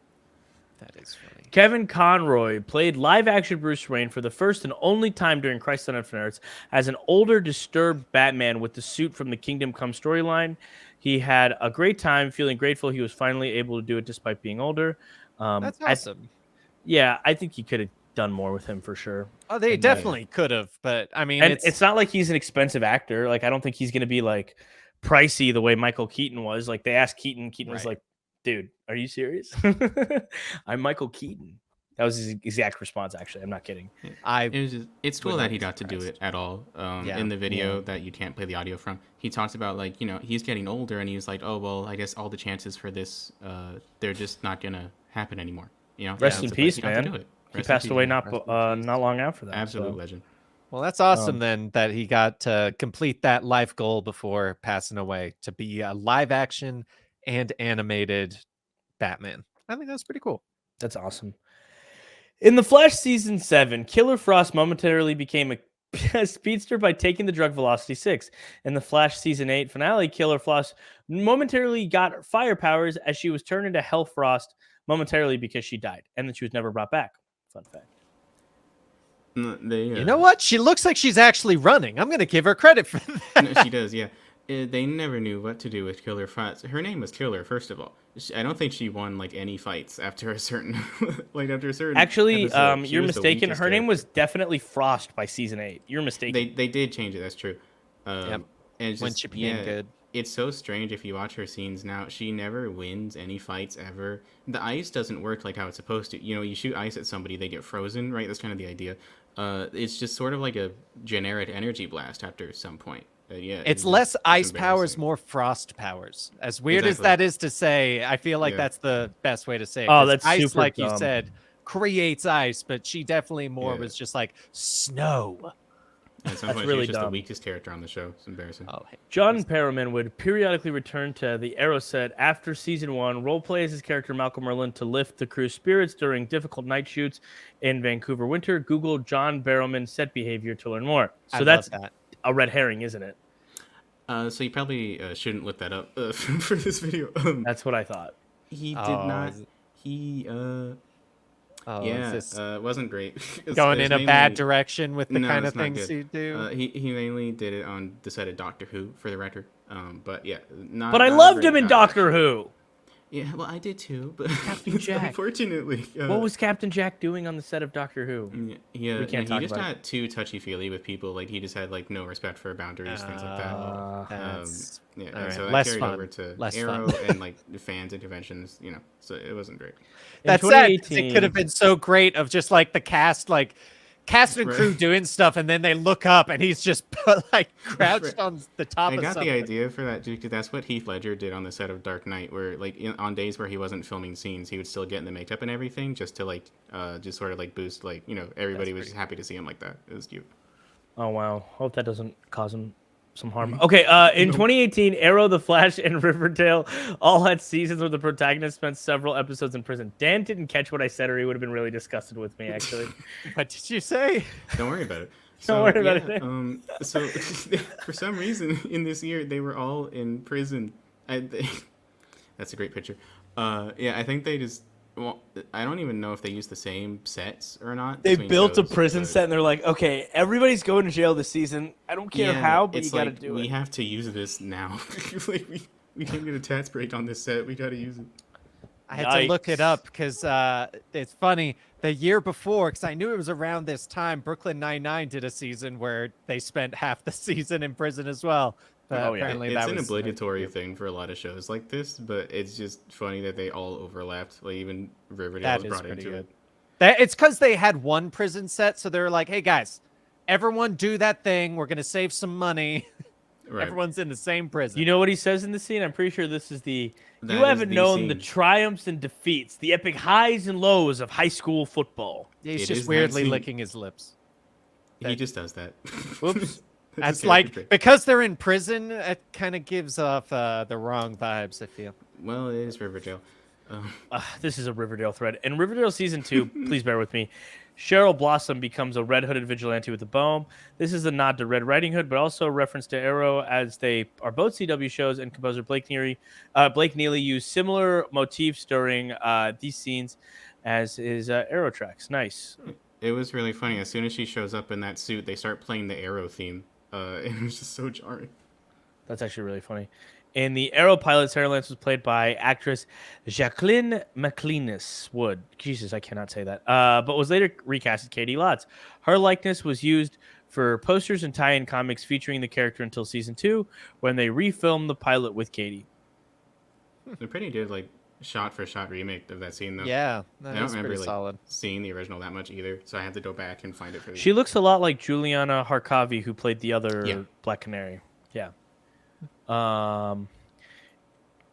That is funny. Kevin Conroy played live-action Bruce Wayne for the first and only time during Crisis on Infinite Earths as an older, disturbed Batman with the suit from the Kingdom Come storyline. He had a great time, feeling grateful he was finally able to do it despite being older. That's awesome. I think he could have done more with him for sure. Oh, they And, definitely could have, but I mean, And it's, it's not like he's an expensive actor. Like, I don't think he's going to be like pricey the way Michael Keaton was. Like, they asked Keaton. Keaton was Right. like, dude, are you serious? I'm Michael Keaton. That was his exact response, actually. I'm not kidding. It's cool would that not he be got to do surprised. it at all. Yeah. In the video that you can't play the audio from, he talks about like he's getting older and he was like, oh well, I guess all the chances for this they're just not gonna happen anymore. Rest So in it's peace, he got to man. do it. He Rest in passed peace, away man. not long after that. Absolute so. legend. well, that's awesome then that he got to complete that life goal before passing away to be a live action and animated Batman. I think that's pretty cool. That's awesome. In The Flash Season 7, Killer Frost momentarily became a speedster by taking the drug Velocity 6. In The Flash Season 8 finale, Killer Frost momentarily got fire powers as she was turned into Hell Frost momentarily because she died, and then she was never brought back. Fun fact. You know what? She looks like she's actually running. I'm going to give her credit for that. No, she does, yeah. They never knew what to do with Killer Frost. Her name was Killer, first of all. I don't think she won like any fights after a certain Actually, episode. She you're was the mistaken. weakest Her name character. was definitely Frost by Season 8. You're mistaken. They did change it. That's true. Yep. And it's When just, she became good. It's so strange if you watch her scenes now. She never wins any fights ever. The ice doesn't work like how it's supposed to. You shoot ice at somebody, they get frozen, right? That's kind of the idea. It's just sort of like a generic energy blast after some point. Yeah, It's less ice embarrassing. powers, more frost powers. As weird as Exactly. that is to say, I feel like Yeah. that's the best way to say it. Oh, 'cause that's ice, super like you dumb. said, creates ice, but she definitely more Yeah. was just like snow. At some That's point, really she's just the dumb. weakest character on the show. It's embarrassing. Oh, hey. John Perriman would periodically return to the Arrow set after Season 1, roleplay as his character Malcolm Merlin to lift the crew's spirits during difficult night shoots in Vancouver winter. Google John Barrowman set behavior to learn more. So I that's love that. a red herring, isn't it? So you probably shouldn't look that up for this video. That's what I thought. He did Oh, not. is it- He Oh, yeah, is this wasn't great. going It's in a bad mainly- direction with the No, kind it's of not things good. you do? He mainly did it on the set of Doctor Who, for the record. But yeah, not. But I not a loved great him in job, Doctor actually. Who. Yeah, well, I did too, but Captain Jack. unfortunately, What was Captain Jack doing on the set of Doctor Who? Yeah, We can't he talk just about got too touchy feely with people. Like he just had like no respect for boundaries, things like that. That's Yeah, all and right. so that Less carried fun. over to Less Arrow fun. and like the fans and conventions. So it wasn't great. In That's sad. 'Cause It 2018 could have been so great of just like the cast and Right. crew doing stuff, and then they look up and he's just like crouched Right. on the top I of got something. the idea for that because that's what Heath Ledger did on the set of Dark Knight, where like on days where he wasn't filming scenes, he would still get in the makeup and everything just to just sort of like boost everybody was pretty happy to see him like that. It was cute. Oh wow! Hope that doesn't cause him some harm. Okay, in 2018, Arrow, The Flash, and Riverdale all had seasons where the protagonist spent several episodes in prison. Dan didn't catch what I said, or he would have been really disgusted with me, actually. What did you say? Don't worry about it. Don't worry about it. So for some reason in this year they were all in prison. That's a great picture. Yeah, I think they just. Well, I don't even know if they use the same sets or not. They between built a shows, prison but- set, and they're like, okay, everybody's going to jail this season. I don't care how, but you it's got to like, do we it. have to use this now. Like, we can't get a tax break on this set. We got to use it. I had to look it Yikes. up because it's funny. The year before, because I knew it was around this time, Brooklyn Nine-Nine did a season where they spent half the season in prison as well. But Oh, yeah. apparently It's that an was obligatory thing for a lot of shows like this, but it's just funny that they all overlapped. Like even Riverdale That was is brought pretty into good. it. It's because they had one prison set, so they were like, "Hey guys, everyone do that thing. We're gonna save some money. Right. Everyone's in the same prison." You know what he says in the scene? I'm pretty sure this is the. That you is haven't the known the scene. triumphs and defeats, the epic highs and lows of high school football. He's It just is that weirdly scene. licking his lips. He just does that. Whoops. That's his character like trait. because they're in prison, it kind of gives off the wrong vibes. I feel. Well, it is Riverdale. This is a Riverdale thread. In Riverdale season 2, please bear with me. Cheryl Blossom becomes a red-hooded vigilante with a bomb. This is a nod to Red Riding Hood, but also a reference to Arrow, as they are both CW shows, and composer Blake Neely used similar motifs during these scenes as his Arrow tracks. Nice. It was really funny. As soon as she shows up in that suit, they start playing the Arrow theme. It was just so jarring. That's actually really funny. In the Arrow pilot, Sarah Lance was played by actress Jacqueline MacLeanus Wood. Jesus, I cannot say that. But was later recast as Katie Lotz. Her likeness was used for posters and tie-in comics featuring the character until season 2, when they refilmed the pilot with Katie. They're pretty good, like shot-for-shot remake of that scene, though. Yeah, I that don't is remember pretty like solid. seeing the original that much either, so I had to go back and find it for. She looks a lot like Juliana Harkavy, who played the other Yeah. Black Canary. Yeah.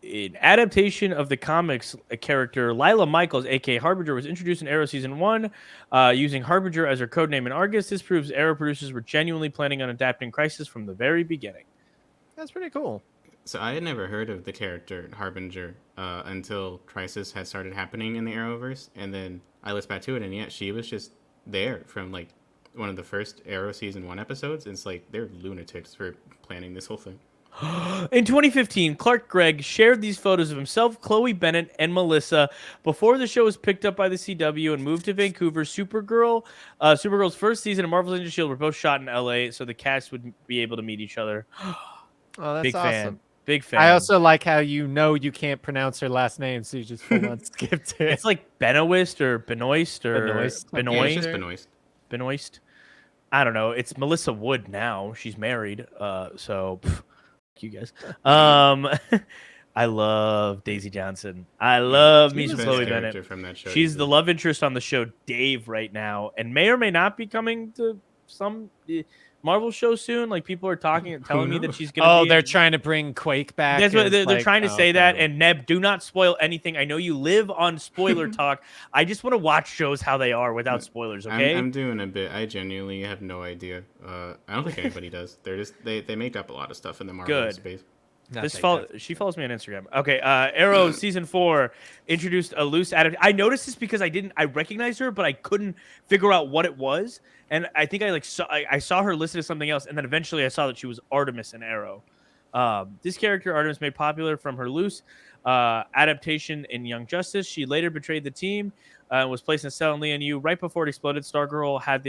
In adaptation of the comics, a character Lila Michaels, aka Harbinger, was introduced in Arrow season 1, using Harbinger as her codename in Argus. This proves Arrow producers were genuinely planning on adapting Crisis from the very beginning. That's pretty cool. So I had never heard of the character Harbinger until Crisis had started happening in the Arrowverse, and then I listened back to it, and yeah, she was just there from like one of the first Arrow season 1 episodes. And it's like they're lunatics for planning this whole thing. In 2015, Clark Gregg shared these photos of himself, Chloe Bennett, and Melissa before the show was picked up by the CW and moved to Vancouver. Supergirl's first season of Marvel's Agents of S.H.I.E.L.D. were both shot in LA, so the cast would be able to meet each other. Oh, that's Big awesome. fan. Big fan. I also like how you can't pronounce her last name, so you just full on skipped it. It's like Benoist or Benoist or Benoist. Yeah, it's Benoist. just Benoist. Benoist. I don't know. It's Melissa Wood now. She's married. So fuck you guys. I love Daisy Johnson. I love me She's some the Chloe best Bennett. character from that show. She's the easily. love interest on the show Dave right now, and may or may not be coming to some Marvel show soon. Like people are telling me that knows? she's gonna. Oh, be they're in- trying to bring Quake back. That's what as, they're like- trying to oh, say. That okay. and Neb, do not spoil anything. I know you live on spoiler talk. I just want to watch shows how they are without spoilers. Okay. I'm doing a bit. I genuinely have no idea. I don't think anybody does. They're just they make up a lot of stuff in the Marvel Good. space. She follows me on Instagram. Okay, Arrow season 4 introduced a loose adaptation. I noticed this because I recognized her, but I couldn't figure out what it was. And I think I saw her listed as something else, and then eventually I saw that she was Artemis in Arrow. This character, Artemis, made popular from her loose adaptation in Young Justice. She later betrayed the team and was placed in a cell in Lian Yu. Right before it exploded, Stargirl had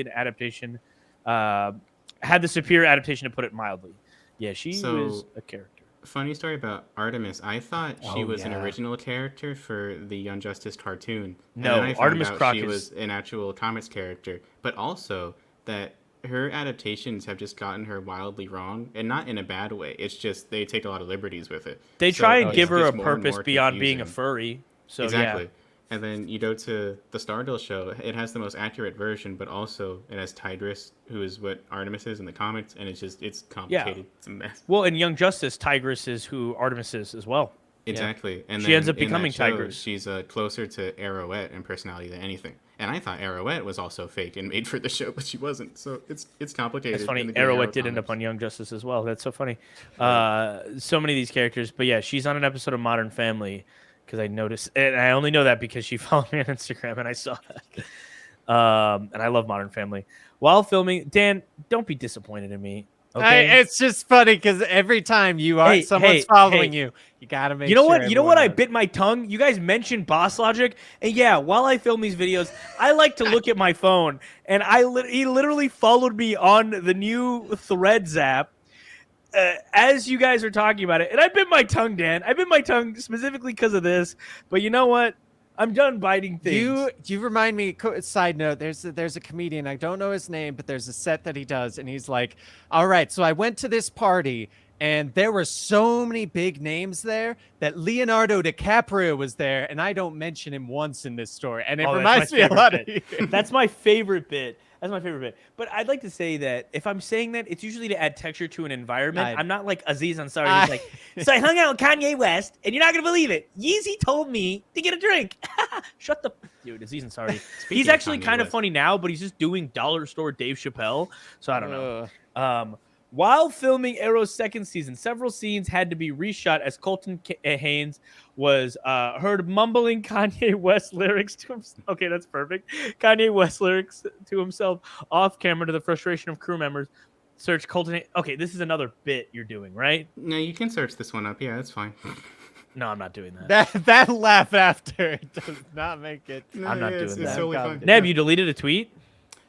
the superior adaptation, to put it mildly. Yeah, she was a character. Funny story about Artemis. I thought she Oh, was an yeah. original character for the Young Justice cartoon. No, and then I found Artemis out Croc she is- was an actual comics character, but also that her adaptations have just gotten her wildly wrong, and not in a bad way. It's just they take a lot of liberties with it. They So try and it's give her just a more and purpose more beyond being a confusing. furry. So Exactly. yeah. And then you go to the Stardust show. It has the most accurate version, but also it has Tigress, who is what Artemis is in the comics, and it's complicated. It's a mess. Well, in Young Justice, Tigress is who Artemis is as well. Exactly. And She then ends up in that becoming show, Tigress. she's closer to Arrowette in personality than anything. And I thought Arrowette was also fake and made for the show, but she wasn't. So it's complicated. That's funny. in the Green Arrow Arrowette did end up comics. on Young Justice as well. That's so funny. Right. So many of these characters. But yeah, she's on an episode of Modern Family because I noticed, and I only know that because she followed me on Instagram and I saw that. And I love Modern Family. While filming, Dan, don't be disappointed in me. Okay. It's just funny because every time someone's following you, you gotta make You know sure what? You know what? I everyone knows. bit my tongue. You guys mentioned Boss Logic, and yeah, while I film these videos, I like to look at my phone, and he literally followed me on the new Threads app as you guys are talking about it, and I bit my tongue, Dan. I bit my tongue specifically because of this. But you know what? I'm done biting things. You remind me. Side note: there's a comedian. I don't know his name, but there's a set that he does, and he's like, "All right, so I went to this party, and there were so many big names there that Leonardo DiCaprio was there, and I don't mention him once in this story, and it reminds me a lot of you." That's my favorite bit. That's my favorite bit. But I'd like to say that if I'm saying that, it's usually to add texture to an environment. I'm not like Aziz Ansari. He's like, so I hung out with Kanye West, and you're not going to believe it. Yeezy told me to get a drink. Shut the... Dude, Aziz Ansari. He's actually kind of funny now, but he's just doing dollar store Dave Chappelle. So I don't know. While filming Arrow's second season, several scenes had to be reshot as Colton Haynes was heard mumbling Kanye West lyrics to himself. Okay, that's perfect. Kanye West lyrics to himself off camera to the frustration of crew members. Search Colton. Okay, this is another bit you're doing, right? No, you can search this one up. Yeah, that's fine. No, I'm not doing that. That laugh after does not make it. No, I'm not doing it's that. totally fine. Neb, you deleted a tweet?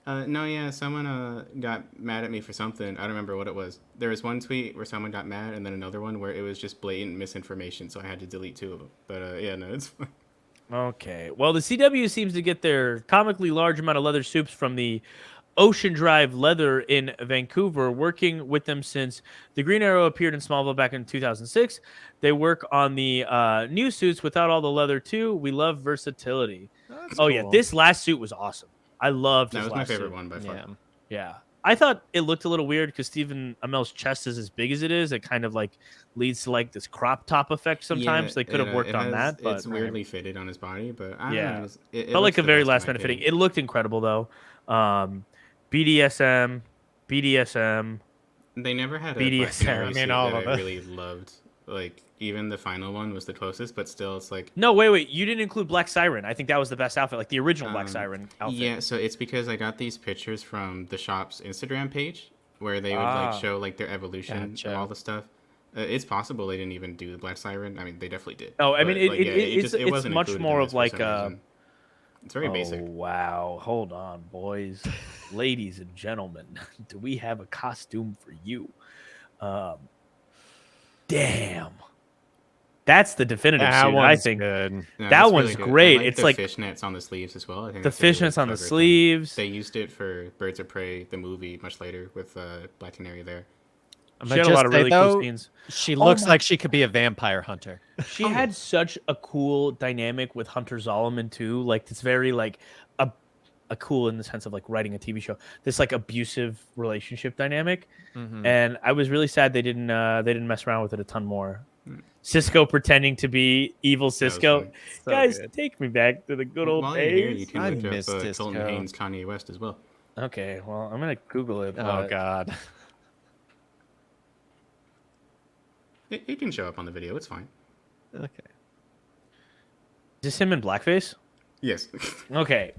No, yeah, someone got mad at me for something. I don't remember what it was. There was one tweet where someone got mad, and then another one where it was just blatant misinformation, so I had to delete two of them. But yeah, no, it's fine. Okay. Well, the CW seems to get their comically large amount of leather soups from the Ocean Drive Leather in Vancouver, working with them since the Green Arrow appeared in Smallville back in 2006. They work on the new suits without all the leather, too. We love versatility. Yeah, this last suit was awesome. I loved this That was last my favorite suit. one by far. Yeah. I thought it looked a little weird because Stephen Amell's chest is as big as it is. It kind of like leads to like this crop top effect sometimes. They could have worked on that. But it's weirdly fitted on his body, but I don't know. It felt like a very last last minute fitting. It looked incredible though. BDSM. They never had a BDSM. Black Canary I mean, suit all that of I it. really loved. Like even the final one was the closest, but still, it's like No, wait. You didn't include Black Siren. I think that was the best outfit, like the original Black Siren outfit. yeah. So it's because I got these pictures from the shop's Instagram page where they would like show like their evolution Gotcha. of all the stuff. It's possible they didn't even do the Black Siren. I mean, they definitely did. Oh, I mean, But, it's wasn't much included more in of this for like some reason. It's very basic. Wow. Hold on, boys. Ladies and gentlemen, do we have a costume for you? Damn. That's the definitive suit, I think. Good. No, that it's one's really good. great. I It's the like fishnets on the sleeves as well. I think the that's a really fishnets on the clever thing. sleeves. They used it for Birds of Prey, the movie, much later with Black Canary there. She had a lot of really cool scenes. She looks like she could be a vampire hunter. She had such a cool dynamic with Hunter Zolomon too. Like it's very like a cool in the sense of like writing a TV show. This like abusive relationship dynamic, and I was really sad they didn't mess around with it a ton more. Cisco pretending to be evil Cisco. So Guys, good. take me back to the good old While you're here, days. you can I look miss up Disco. Colton Haynes, Kanye West as well. Okay, well I'm gonna Google it. Oh but- God. It can show up on the video. It's fine. Okay. Is this him in blackface? Yes. Okay.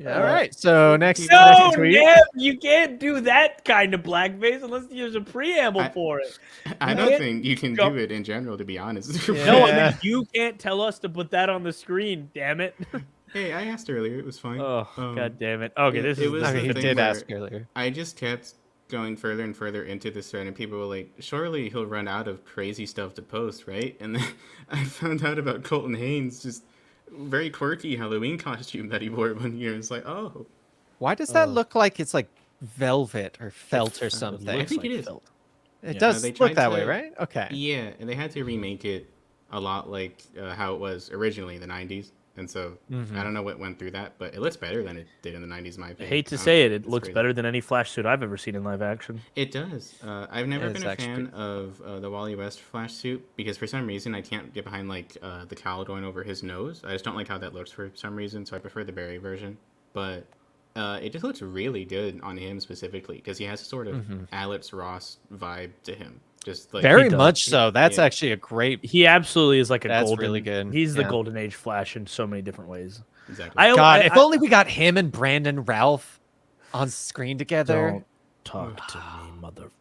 All right. So next, No, next tweet. Neb, you can't do that kind of blackface unless there's a preamble for it. I don't think you can jump- do it in general, to be honest. Yeah. No, I mean you can't tell us to put that on the screen. Damn it! Hey, I asked earlier. It was fine. Oh, God damn it! Okay, this it is. was I mean, the he thing did where ask earlier. I just kept going further and further into this thread, and people were like, surely he'll run out of crazy stuff to post, right? And then I found out about Colton Haynes, just very quirky Halloween costume that he wore one year. It's like, oh. Why does that look like it's like velvet or felt or something? I think it is. It Yeah. does They look tried that to- way, right? Okay. Yeah, and they had to remake it a lot like how it was originally in the 90s. And so I don't know what went through that, but it looks better than it did in the 90s, in my I opinion. hate to say it, it It's looks crazy. better than any Flash suit I've ever seen in live action. It does. I've never It been is a actually fan of the Wally West Flash suit because for some reason I can't get behind like the cowl going over his nose. I just don't like how that looks for some reason, so I prefer the Barry version. But it just looks really good on him specifically because he has a sort of Alex Ross vibe to him. Just like Very does. much so. That's Yeah. actually a great. He absolutely is like a That's golden. really good. He's the Yeah. golden age Flash in so many different ways. exactly. God, if only we got him and Brandon Ralph on screen together. Don't talk to me, mother.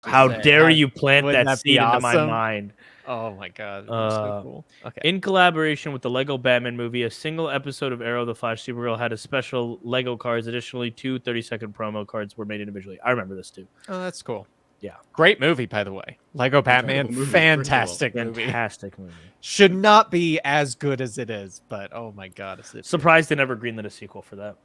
How saying, dare you plant wouldn't that that be seed into my awesome? mind? Oh my god, that'd be so Uh, cool. Okay. In collaboration with the Lego Batman movie, a single episode of Arrow the Flash Supergirl had a special Lego cards. Additionally, 2 30-second promo cards were made individually. I remember this too. Oh, that's cool. Yeah. Great movie, by the way. Lego Batman, movie, first of all. fantastic movie. Fantastic movie. Should not be as good as it is, but oh my god, is it? Surprised they never greenlit a sequel for that.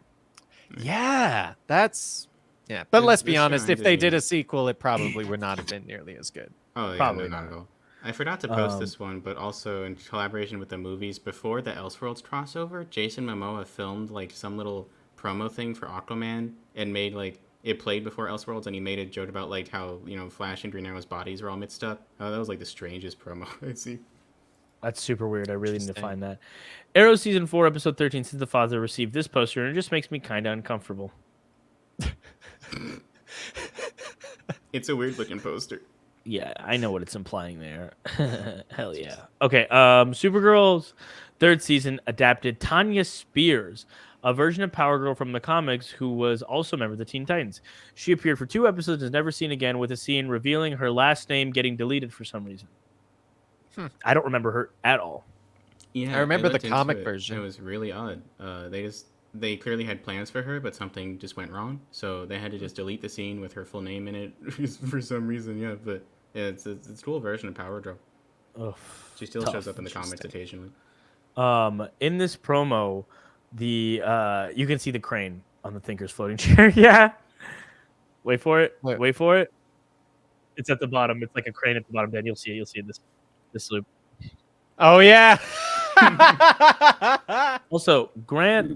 Yeah, that's yeah. But This- let's be this honest, show if they ended- did a sequel, it probably would not have been nearly as good. Oh, yeah, Probably no, not not. at all. I forgot to post this one, but also in collaboration with the movies, before the Elseworlds crossover, Jason Momoa filmed like some little promo thing for Aquaman and made like it played before Elseworlds, and he made a joke about like how Flash and Green Arrow's bodies were all mixed up. That was like the strangest promo I'd see. That's super weird. I really need to Interesting. find that. Arrow season 4, episode 13. Since the father received this poster, and it just makes me kind of uncomfortable. It's a weird looking poster. Yeah, I know what it's implying there. Hell yeah. Okay, Supergirl's third season adapted Tanya Spears, a version of Power Girl from the comics who was also a member of the Teen Titans. She appeared for 2 episodes and is never seen again, with a scene revealing her last name getting deleted for some reason. I don't remember her at all. Yeah, I remember the looked into comic it. version. It was really odd. They clearly had plans for her, but something just went wrong, so they had to just delete the scene with her full name in it for some reason. Yeah, but yeah, it's a cool version of Power Girl. Ugh, She still tough. shows up in the comics occasionally. In this promo, the you can see the crane on the Thinker's floating chair. Yeah. Wait for it. Wait. Wait for it. It's at the bottom. It's like a crane at the bottom. Dan, you'll see it. You'll see it this loop. Oh yeah. Also, Grant,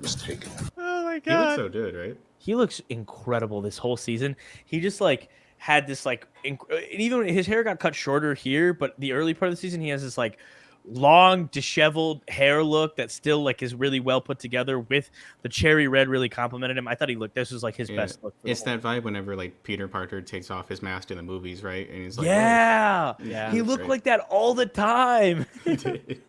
Oh my He looks god. so good, right? he looks incredible this whole season. He just like had this like and even when his hair got cut shorter here, but the early part of the season he has this like long disheveled hair look that still like is really well put together with the cherry red really complimented him. I thought this was like his Yeah. best look. For the It's whole- that vibe whenever like Peter Parker takes off his mask in the movies, right? And he's like, yeah. "Oh." Yeah. He That's looked great. like that all the time. He did.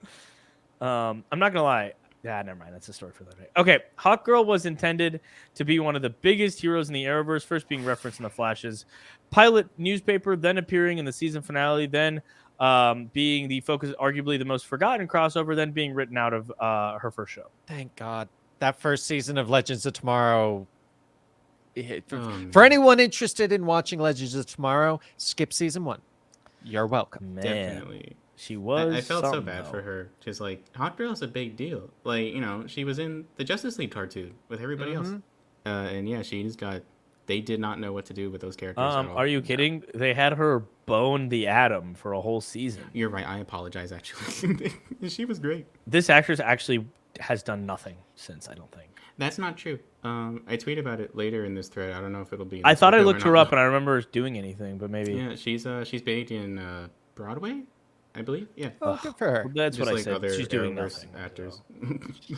I'm not gonna lie. Yeah, never mind. That's a story for that day. Okay, Hawkgirl was intended to be one of the biggest heroes in the Arrowverse, first being referenced in the Flash's pilot newspaper, then appearing in the season finale, then being the focus, arguably the most forgotten crossover, then being written out of her first show. Thank God. That first season of Legends of Tomorrow. For Oh, anyone interested in watching Legends of Tomorrow, skip season 1. You're welcome. Man, definitely. she was. I felt so something, bad though. for her. Just like Hawkgirl's a big deal. Like she was in the Justice League cartoon with everybody else, and yeah, she just got. They did not know what to do with those characters. At all. Are you kidding? They had her bone the Atom for a whole season. You're right. I apologize. Actually, she was great. This actress actually has done nothing since. I don't think. That's not true. I tweet about it later in this thread. I don't know if it'll be. in I this thought I video or looked her not, up and I remember her doing anything, but maybe. Yeah, she's big in Broadway, I believe. Yeah. Oh, good for her. That's what Just I like said. other She's doing Arrowverse nothing. actors.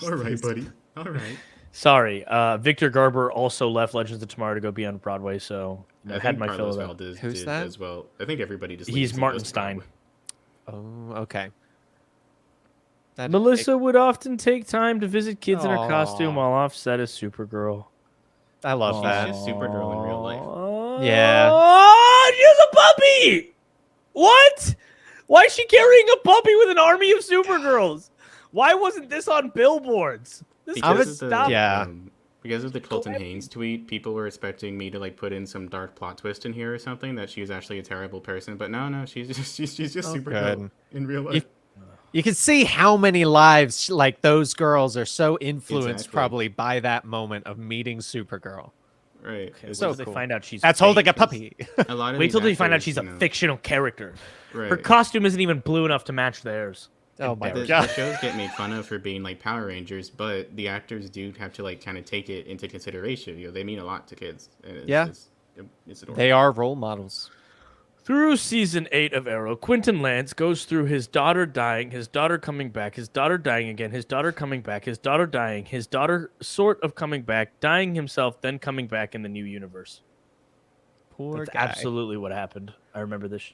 All right, buddy. All right. Sorry, Victor Garber also left Legends of Tomorrow to go be on Broadway, so I had my fill of that. Who's did that? as well. I think everybody just. He's leaves and Martin goes to Stein. Broadway. Oh, okay. That- Melissa would often take time to visit kids in her Aw. costume while offset as Supergirl. I love She's that. just Supergirl in real life. Yeah. Oh, she has a puppy. What? Why is she carrying a puppy with an army of Supergirls? Why wasn't this on billboards? This I could was- stop. yeah. Because of the Colton Haynes tweet, people were expecting me to like put in some dark plot twist in here or something that she was actually a terrible person. But no, she's just Oh, Supergirl good. in real life. You can see how many lives like those girls are so influenced Exactly. probably by that moment of meeting Supergirl. Right. Okay, It's so so they cool. find out she's That's fake. holding a puppy. a lot of Wait these till they find out actors, she's a you know, fictional character. Right. Her costume isn't even blue enough to match theirs. Oh my The god. shows get made fun of for being like Power Rangers, but the actors do have to like kind of take it into consideration. You know, they mean a lot to kids. And Yeah. it's adorable. They are role models. Through season 8 of Arrow, Quentin Lance goes through his daughter dying, his daughter coming back, his daughter dying again, his daughter coming back, his daughter dying, his daughter sort of coming back, dying himself, then coming back in the new universe. Poor That's guy. absolutely what happened. I remember this.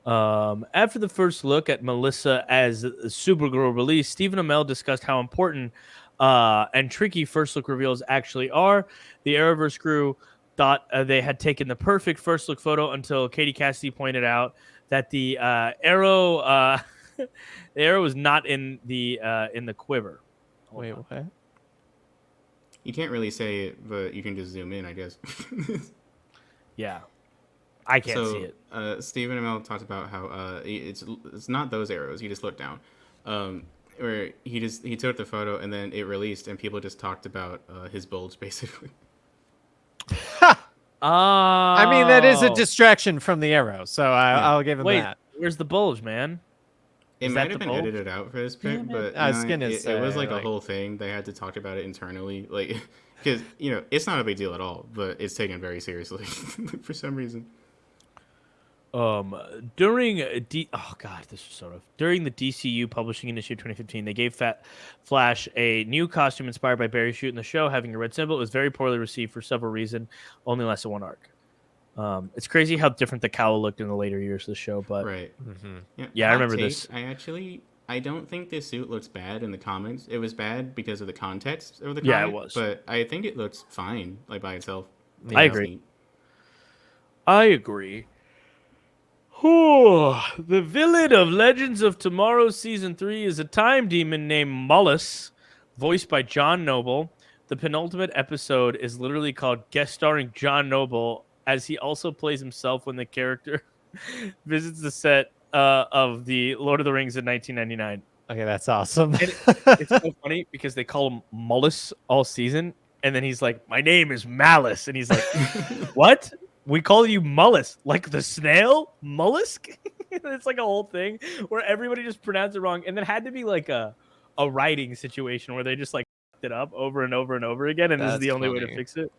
After the first look at Melissa as Supergirl release, Stephen Amell discussed how important and tricky first look reveals actually are. The Arrowverse crew thought they had taken the perfect first look photo until Katie Cassidy pointed out that the arrow the arrow was not in the quiver. Hold Wait, on. what? You can't really say it, but you can just zoom in, I guess. Yeah, I can't see it. Stephen Amell talked about how it's not those arrows. He just looked down, where he took the photo and then it released, and people just talked about his bulge basically. I mean, that is a Oh. distraction from the arrow, so I'll give him Wait, that. where's the bulge, man? It Is might that have the been bulge? edited out for this pick, Damn but it. I was no, gonna it was say, like a like- whole thing. They had to talk about it internally, like because it's not a big deal at all, but it's taken very seriously for some reason. During during the DCU Publishing Initiative 2015, they gave Flash a new costume inspired by Barry Shooting the show, having a red symbol. It was very poorly received for several reasons. Only lasted one arc. It's crazy how different the cowl looked in the later years of the show, but Right. Yeah, I hot remember take, this. I don't think this suit looks bad in the comics. It was bad because of the context of the comic. Yeah, it was. But I think it looks fine, like by itself. I It's agree. neat. I agree. The villain of Legends of Tomorrow Season 3 is a time demon named Mullis, voiced by John Noble. The penultimate episode is literally called Guest Starring John Noble, as he also plays himself when the character visits the set of the Lord of the Rings in 1999. Okay, that's awesome. It's so funny because they call him Mullis all season, and then he's like, "My name is Malice," and he's like, "What? We call you Mullis, like the snail, mollusk." It's like a whole thing where everybody just pronounced it wrong, and then had to be like a writing situation where they just like fucked it up over and over and over again, and this is That's the only way to funny. fix it.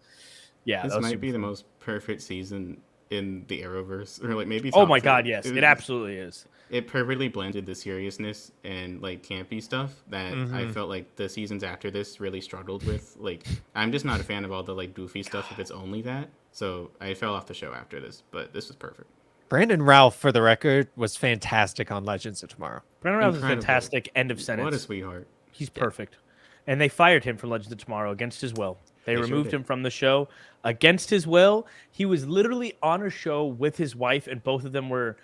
Yeah, This that was might super be the fun. most perfect season in the Arrowverse, or like maybe. Oh top my three. god, yes, it was- absolutely is. It perfectly blended the seriousness and like campy stuff that I felt like the seasons after this really struggled with. Like, I'm just not a fan of all the like goofy stuff if it's only that. So I fell off the show after this, but this was perfect. Brandon Ralph, for the record, was fantastic on Legends of Tomorrow. Brandon Routh is Incredible. fantastic. End of sentence. What a sweetheart. He's perfect. And they fired him for Legends of Tomorrow against his will. They They sure removed did. him from the show against his will. He was literally on a show with his wife, and both of them were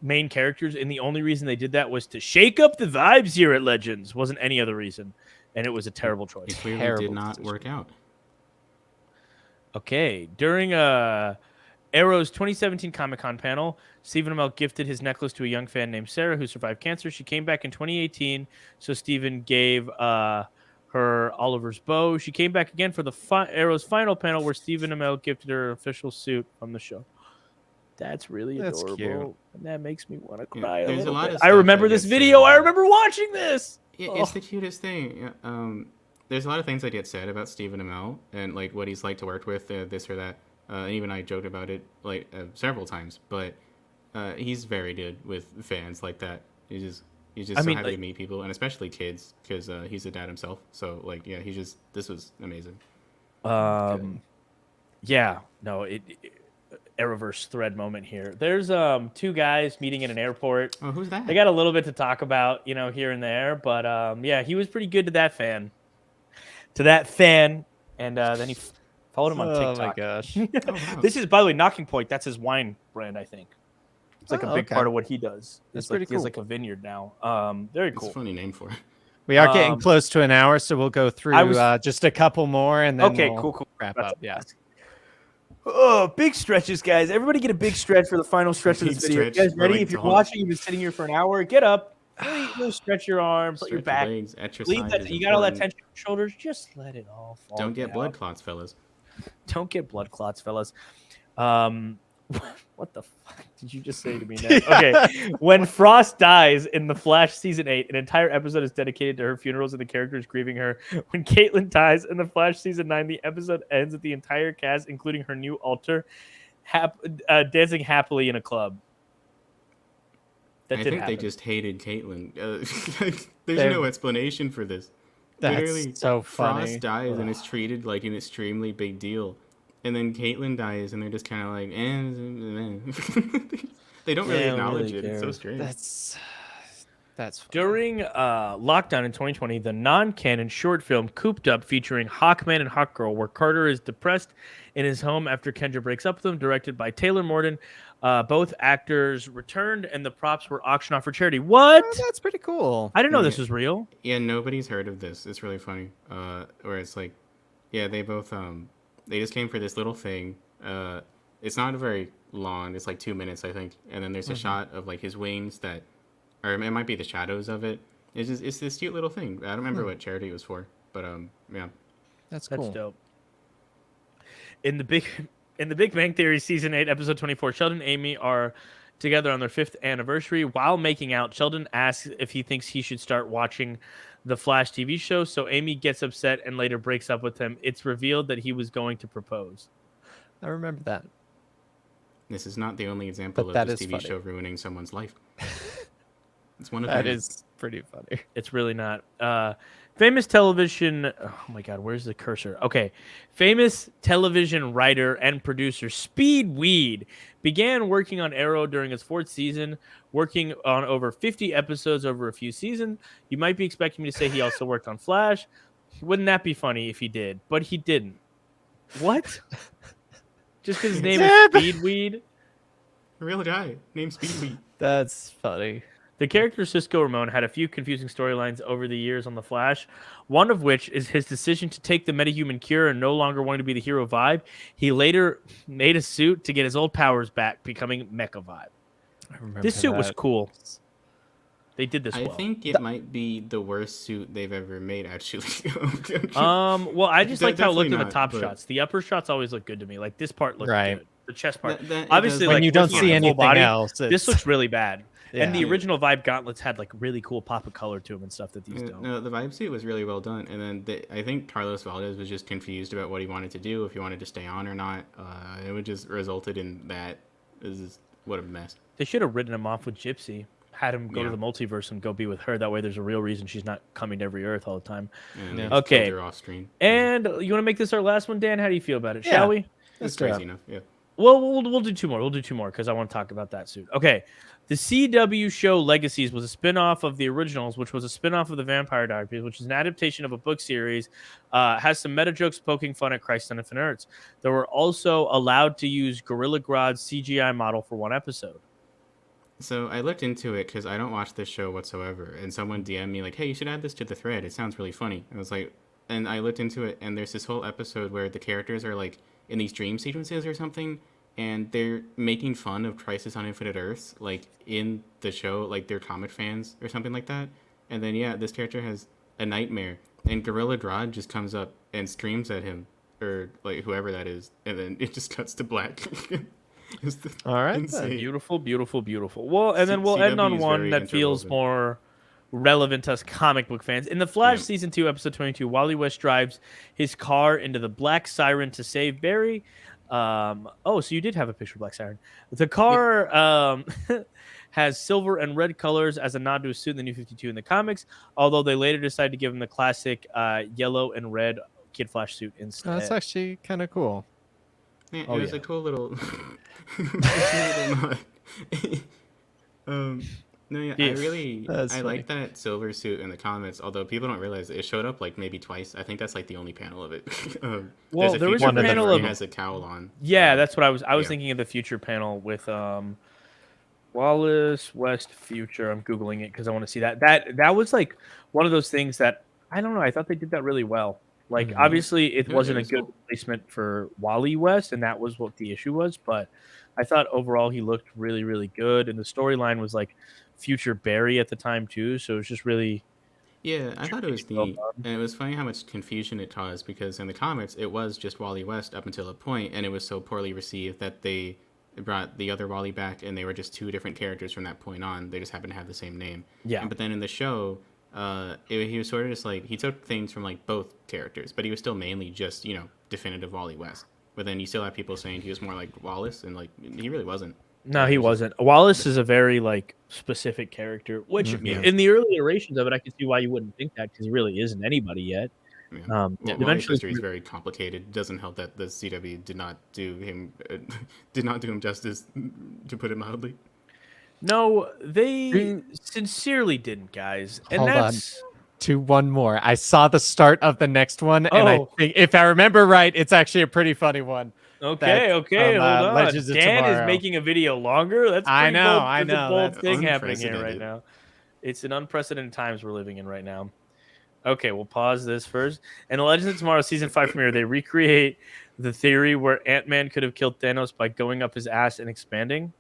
main characters. And the only reason they did that was to shake up the vibes here at Legends. Wasn't any other reason. And it was a terrible It choice. clearly Terrible did not decision. work out. Okay. During Arrow's 2017 Comic-Con panel, Stephen Amell gifted his necklace to a young fan named Sarah who survived cancer. She came back in 2018, so Stephen gave her Oliver's bow. She came back again for the Arrow's final panel where Stephen Amell gifted her an official suit from the show. That's really That's adorable. cute. And that makes me want to Yeah, cry a there's a little lot bit. of I stuff remember that this gets video. I said. remember watching this. It's the cutest thing. There's a lot of things that get said about Stephen Amell and like what he's like to work with, this or that. And even I joked about it like several times, but he's very good with fans like that. He's just so happy to meet people, and especially kids, because he's a dad himself. So like, yeah, this was amazing. Yeah, no, Arrowverse thread moment here. There's two guys meeting in an airport. Oh, who's that? They got a little bit to talk about, here and there, but yeah, he was pretty good to that fan. And then he followed him on TikTok. Oh my gosh. Oh, wow. This is, by the way, Knocking Point. That's his wine brand, I think. It's like a Oh, big okay. part of what he does. That's It's like, pretty He has cool. like a vineyard now. Very It's cool. a funny name for it. We are getting Um, close to an hour, so we'll go through just a couple more and then Okay, we'll cool. wrap That's up. Yeah. Oh, big stretches, guys. Everybody get a big stretch for the final stretch of this Big video. You stretch. guys ready? We're If you're like watching, you've been sitting here for an hour, get up. Really stretch your arms, let your Stretch back. legs, exercise Leave that. is You got all that important. tension in your shoulders. Just let it all fall. Don't get down. blood clots, fellas. Don't get blood clots, fellas. What the fuck? did you just say to me, Ned? Okay. When Frost dies in The Flash season 8, an entire episode is dedicated to her funerals and the characters grieving her. When Caitlin dies in The Flash season 9, the episode ends with the entire cast, including her new alter, dancing happily in a club. That I did think happen. they just hated Caitlyn. There's no explanation for this. That's Literally, so funny. Frost dies and is treated like an extremely big deal. And then Caitlyn dies and they're just kind of like, they don't really acknowledge it. It's so strange. That's funny. During lockdown in 2020, the non-canon short film Cooped Up featuring Hawkman and Hawkgirl, where Carter is depressed in his home after Kendra breaks up with him, directed by Taylor Morden. Both actors returned and the props were auctioned off for charity. What? Oh, that's pretty cool. I didn't know this was real. Yeah, nobody's heard of this. It's really funny. Where it's like, yeah, they both they just came for this little thing. It's not very long. It's like 2 minutes, I think. And then there's a shot of like his wings that, or it might be the shadows of it. It's this cute little thing. I don't remember what charity it was for, but yeah. That's cool. That's dope. In the Big Bang Theory season 8, episode 24, Sheldon and Amy are together on their 5th anniversary. While making out, Sheldon asks if he thinks he should start watching the Flash TV show, so Amy gets upset and later breaks up with him. It's revealed that he was going to propose. I remember that. This is not the only example But of that this is TV funny. show ruining someone's life. It's one of That many. is pretty funny. It's really not. Famous television. Oh my God, where's the cursor? Okay. Famous television writer and producer Speed Weed began working on Arrow during its 4th season, working on over 50 episodes over a few seasons. You might be expecting me to say he also worked on Flash. Wouldn't that be funny if he did? But he didn't. What? Just because his name is Speed Weed? A real guy named Speedweed. That's funny. The character Cisco Ramon had a few confusing storylines over the years on The Flash, one of which is his decision to take the metahuman cure and no longer wanting to be the hero Vibe. He later made a suit to get his old powers back, becoming Mecha Vibe. I remember This suit was that. cool. They did this I well. think it might be the worst suit they've ever made, actually. Well, I just liked how it looked in the Definitely top not, but- shots. The upper shots always look good to me. Like this part looked Right. good. The chest part. It Obviously, does like When you don't looking at see the full anything body, else, this it's- looks really bad. And the Yeah. original Vibe gauntlets had like really cool pop of color to them and stuff that these don't. No, the vibe suit was really well done, and then I think Carlos Valdez was just confused about what he wanted to do, if he wanted to stay on or not. It would just resulted in that. This is what a mess. They should have written him off with Gypsy. Had him go to Yeah. the multiverse and go be with her. That way, there's a real reason she's not coming to every Earth all the time. And Yeah. they Okay. killed her off screen. And you want to make this our last one, Dan? How do you feel about it? Yeah. Shall we? It's Let's do crazy it. enough. Yeah. Well, we'll do 2 more. We'll do 2 more because I want to talk about that suit. Okay. The CW show Legacies was a spin-off of the originals, which was a spin-off of the Vampire Diaries, which is an adaptation of a book series. Has some meta jokes poking fun at Christ on Infinite Earths. They were also allowed to use Gorilla Grodd's CGI model for 1 episode. So I looked into it because I don't watch this show whatsoever, and someone DM'd me like, "Hey, you should add this to the thread. It sounds really funny." And I was like, and I looked into it, and there's this whole episode where the characters are like in these dream sequences or something, and they're making fun of Crisis on Infinite Earths, like in the show, like they're comic fans or something like that. And then yeah, this character has a nightmare, and Gorilla Grodd just comes up and screams at him, or like whoever that is, and then it just cuts to black. All right, then. insane. Beautiful, beautiful, beautiful. Well, and then we'll end CW on is one very that feels interwoven. more relevant to us comic book fans. In The Flash Yeah. Season 2, Episode 22, Wally West drives his car into the Black Siren to save Barry. So you did have a picture of Black Siren. The car has silver and red colors as a nod to his suit in the New 52 in the comics, although they later decided to give him the classic yellow and red Kid Flash suit instead. Oh, that's actually kind of cool. Yeah, it Oh, was yeah. a cool little. No, yeah, Yes. That's I funny. like that silver suit in the comics. Although people don't realize it showed up like maybe twice. I think that's like the only panel of it. Well, There's a there was feature a where panel he of- has a cowl on. Yeah, that's what I was yeah. thinking of the future panel with Wallace West Future. I'm googling it because I want to see that. That was like one of those things that I don't know. I thought they did that really well. Like Mhm. obviously it Yeah, wasn't it a was good cool. replacement for Wally West, and that was what the issue was. But I thought overall he looked really, really good, and the storyline was like future Barry at the time too. So it was just really Yeah, I thought it was Well neat, and it was funny how much confusion it caused because in the comics it was just Wally West up until a point, and it was so poorly received that they brought the other Wally back, and they were just two different characters from that point on. They just happened to have the same name. Yeah. But then in the show, he was sort of just like, he took things from like both characters, but he was still mainly just, you know, definitive Wally West. But then you still have people saying he was more like Wallace, and like he really wasn't. No, he wasn't. Wallace is a very like specific character, which Yeah. in the early iterations of it, I can see why you wouldn't think that because he really isn't anybody yet. Yeah. Wally's Eventually, history is very complicated. It doesn't help that the CW did not do him justice, to put it mildly. no, they sincerely didn't, guys, and Hold on. that's To one more. I saw the start of the next one, and I Oh. think, if I remember right, it's actually a pretty funny one. okay. That's Okay, from, hold on. Legends of Dan is Tomorrow. making making a video longer. That's I pretty know, bold, I that's a know, bold that's thing happening here right unprecedented. now. It's an unprecedented times we're living in right now. Okay, we'll pause this first. In the Legends of Tomorrow season 5 premiere, they recreate the theory where Ant-Man could have killed Thanos by going up his ass and expanding.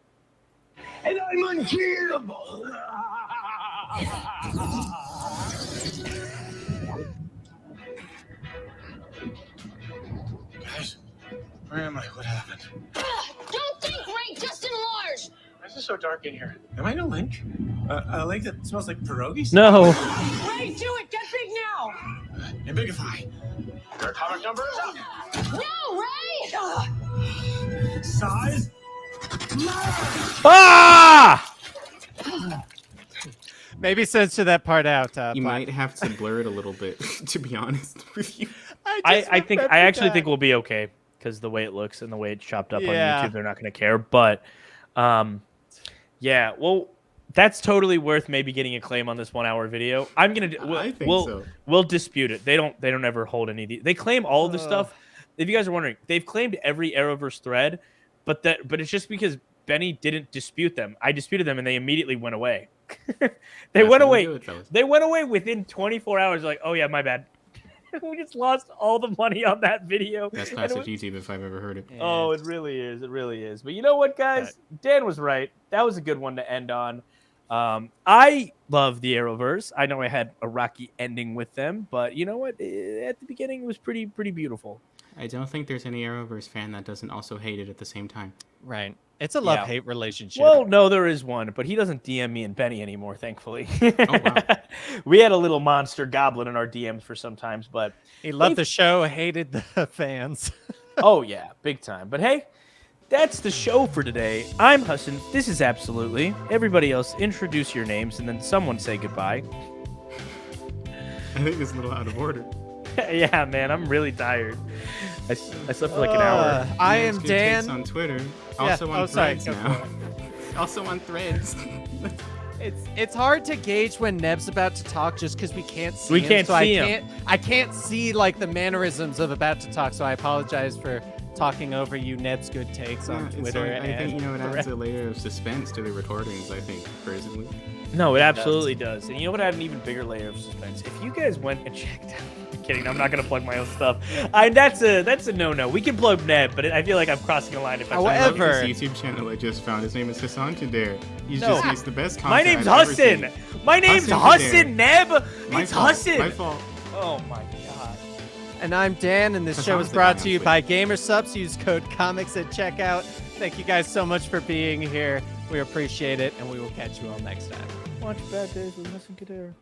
And I'm unkillable. Guys, where am I? What happened? Don't think, Ray, just enlarge! Why is it so dark in here? Am I in a link? A link that smells like pierogies? No. Ray, do it! Get big now! Ambigify. Your atomic number is up. No, Ray! Size? Ah! Maybe censor that part out. You Platt. might have to blur it a little bit, to be honest with you. I actually think we'll be okay because the way it looks and the way it's chopped up Yeah. on YouTube, they're not going to care. But, yeah, well, that's totally worth maybe getting a claim on this 1 hour video. I'm gonna do. I think so. We'll dispute it. They don't ever hold any of these. They claim all of the stuff. If you guys are wondering, they've claimed every Arrowverse thread, but it's just because Benny didn't dispute them. I disputed them and they immediately went away. They That's went how we away. do it, fellas. They went away within 24 hours. Like, oh yeah, my bad. We just lost all the money on that video. That's And classic it was- YouTube if I've ever heard it. Oh, it really is. It really is. But you know what, guys? Dan was right. That was a good one to end on. I love the Arrowverse. I know I had a rocky ending with them, but you know what? At the beginning, it was pretty beautiful. I don't think there's any Arrowverse fan that doesn't also hate it at the same time. Right. It's a love-hate relationship. Well, no, there is one, but he doesn't DM me and Benny anymore, thankfully. Oh, wow. We had a little monster goblin in our DMs for sometimes, but he loved the show, hated the fans. oh yeah, big time. But hey, that's the show for today. I'm Hassan. This is Absolutely. Everybody else, introduce your names and then someone say goodbye. I think it's a little out of order. Yeah, man, I'm really tired. I slept for like an hour. I Man's am Good Takes Dan. on Twitter. Yeah, Also on sorry, Threads go now. for Also on Threads. It's hard to gauge when Neb's about to talk just because we can't see We him. can't so see him. I can't see like the mannerisms of about to talk. So I apologize for talking over you. Neb's good takes on Yeah, Twitter. I think and it adds a layer of suspense to the recordings. I think personally. No, it absolutely does. And you know what had an even bigger layer of suspense? If you guys went and checked out I'm kidding, I'm not gonna plug my own stuff. That's a no-no. We can plug Neb, but I feel like I'm crossing a line if I I love However- this YouTube channel I just found. His name is Hassan Kader. No. He's the best content My name's I've ever Hussin. seen. My name's Hussin Hussin, Neb. My It's fault. Hussin. My fault. Oh my god. And I'm Dan, and this show Hassan's is the brought guy to on you Twitter. by Gamer Subs. Use code COMICS at checkout. Thank you guys so much for being here. We appreciate it, and we will catch you all next time. Watch Bad Days with Hussin Kader.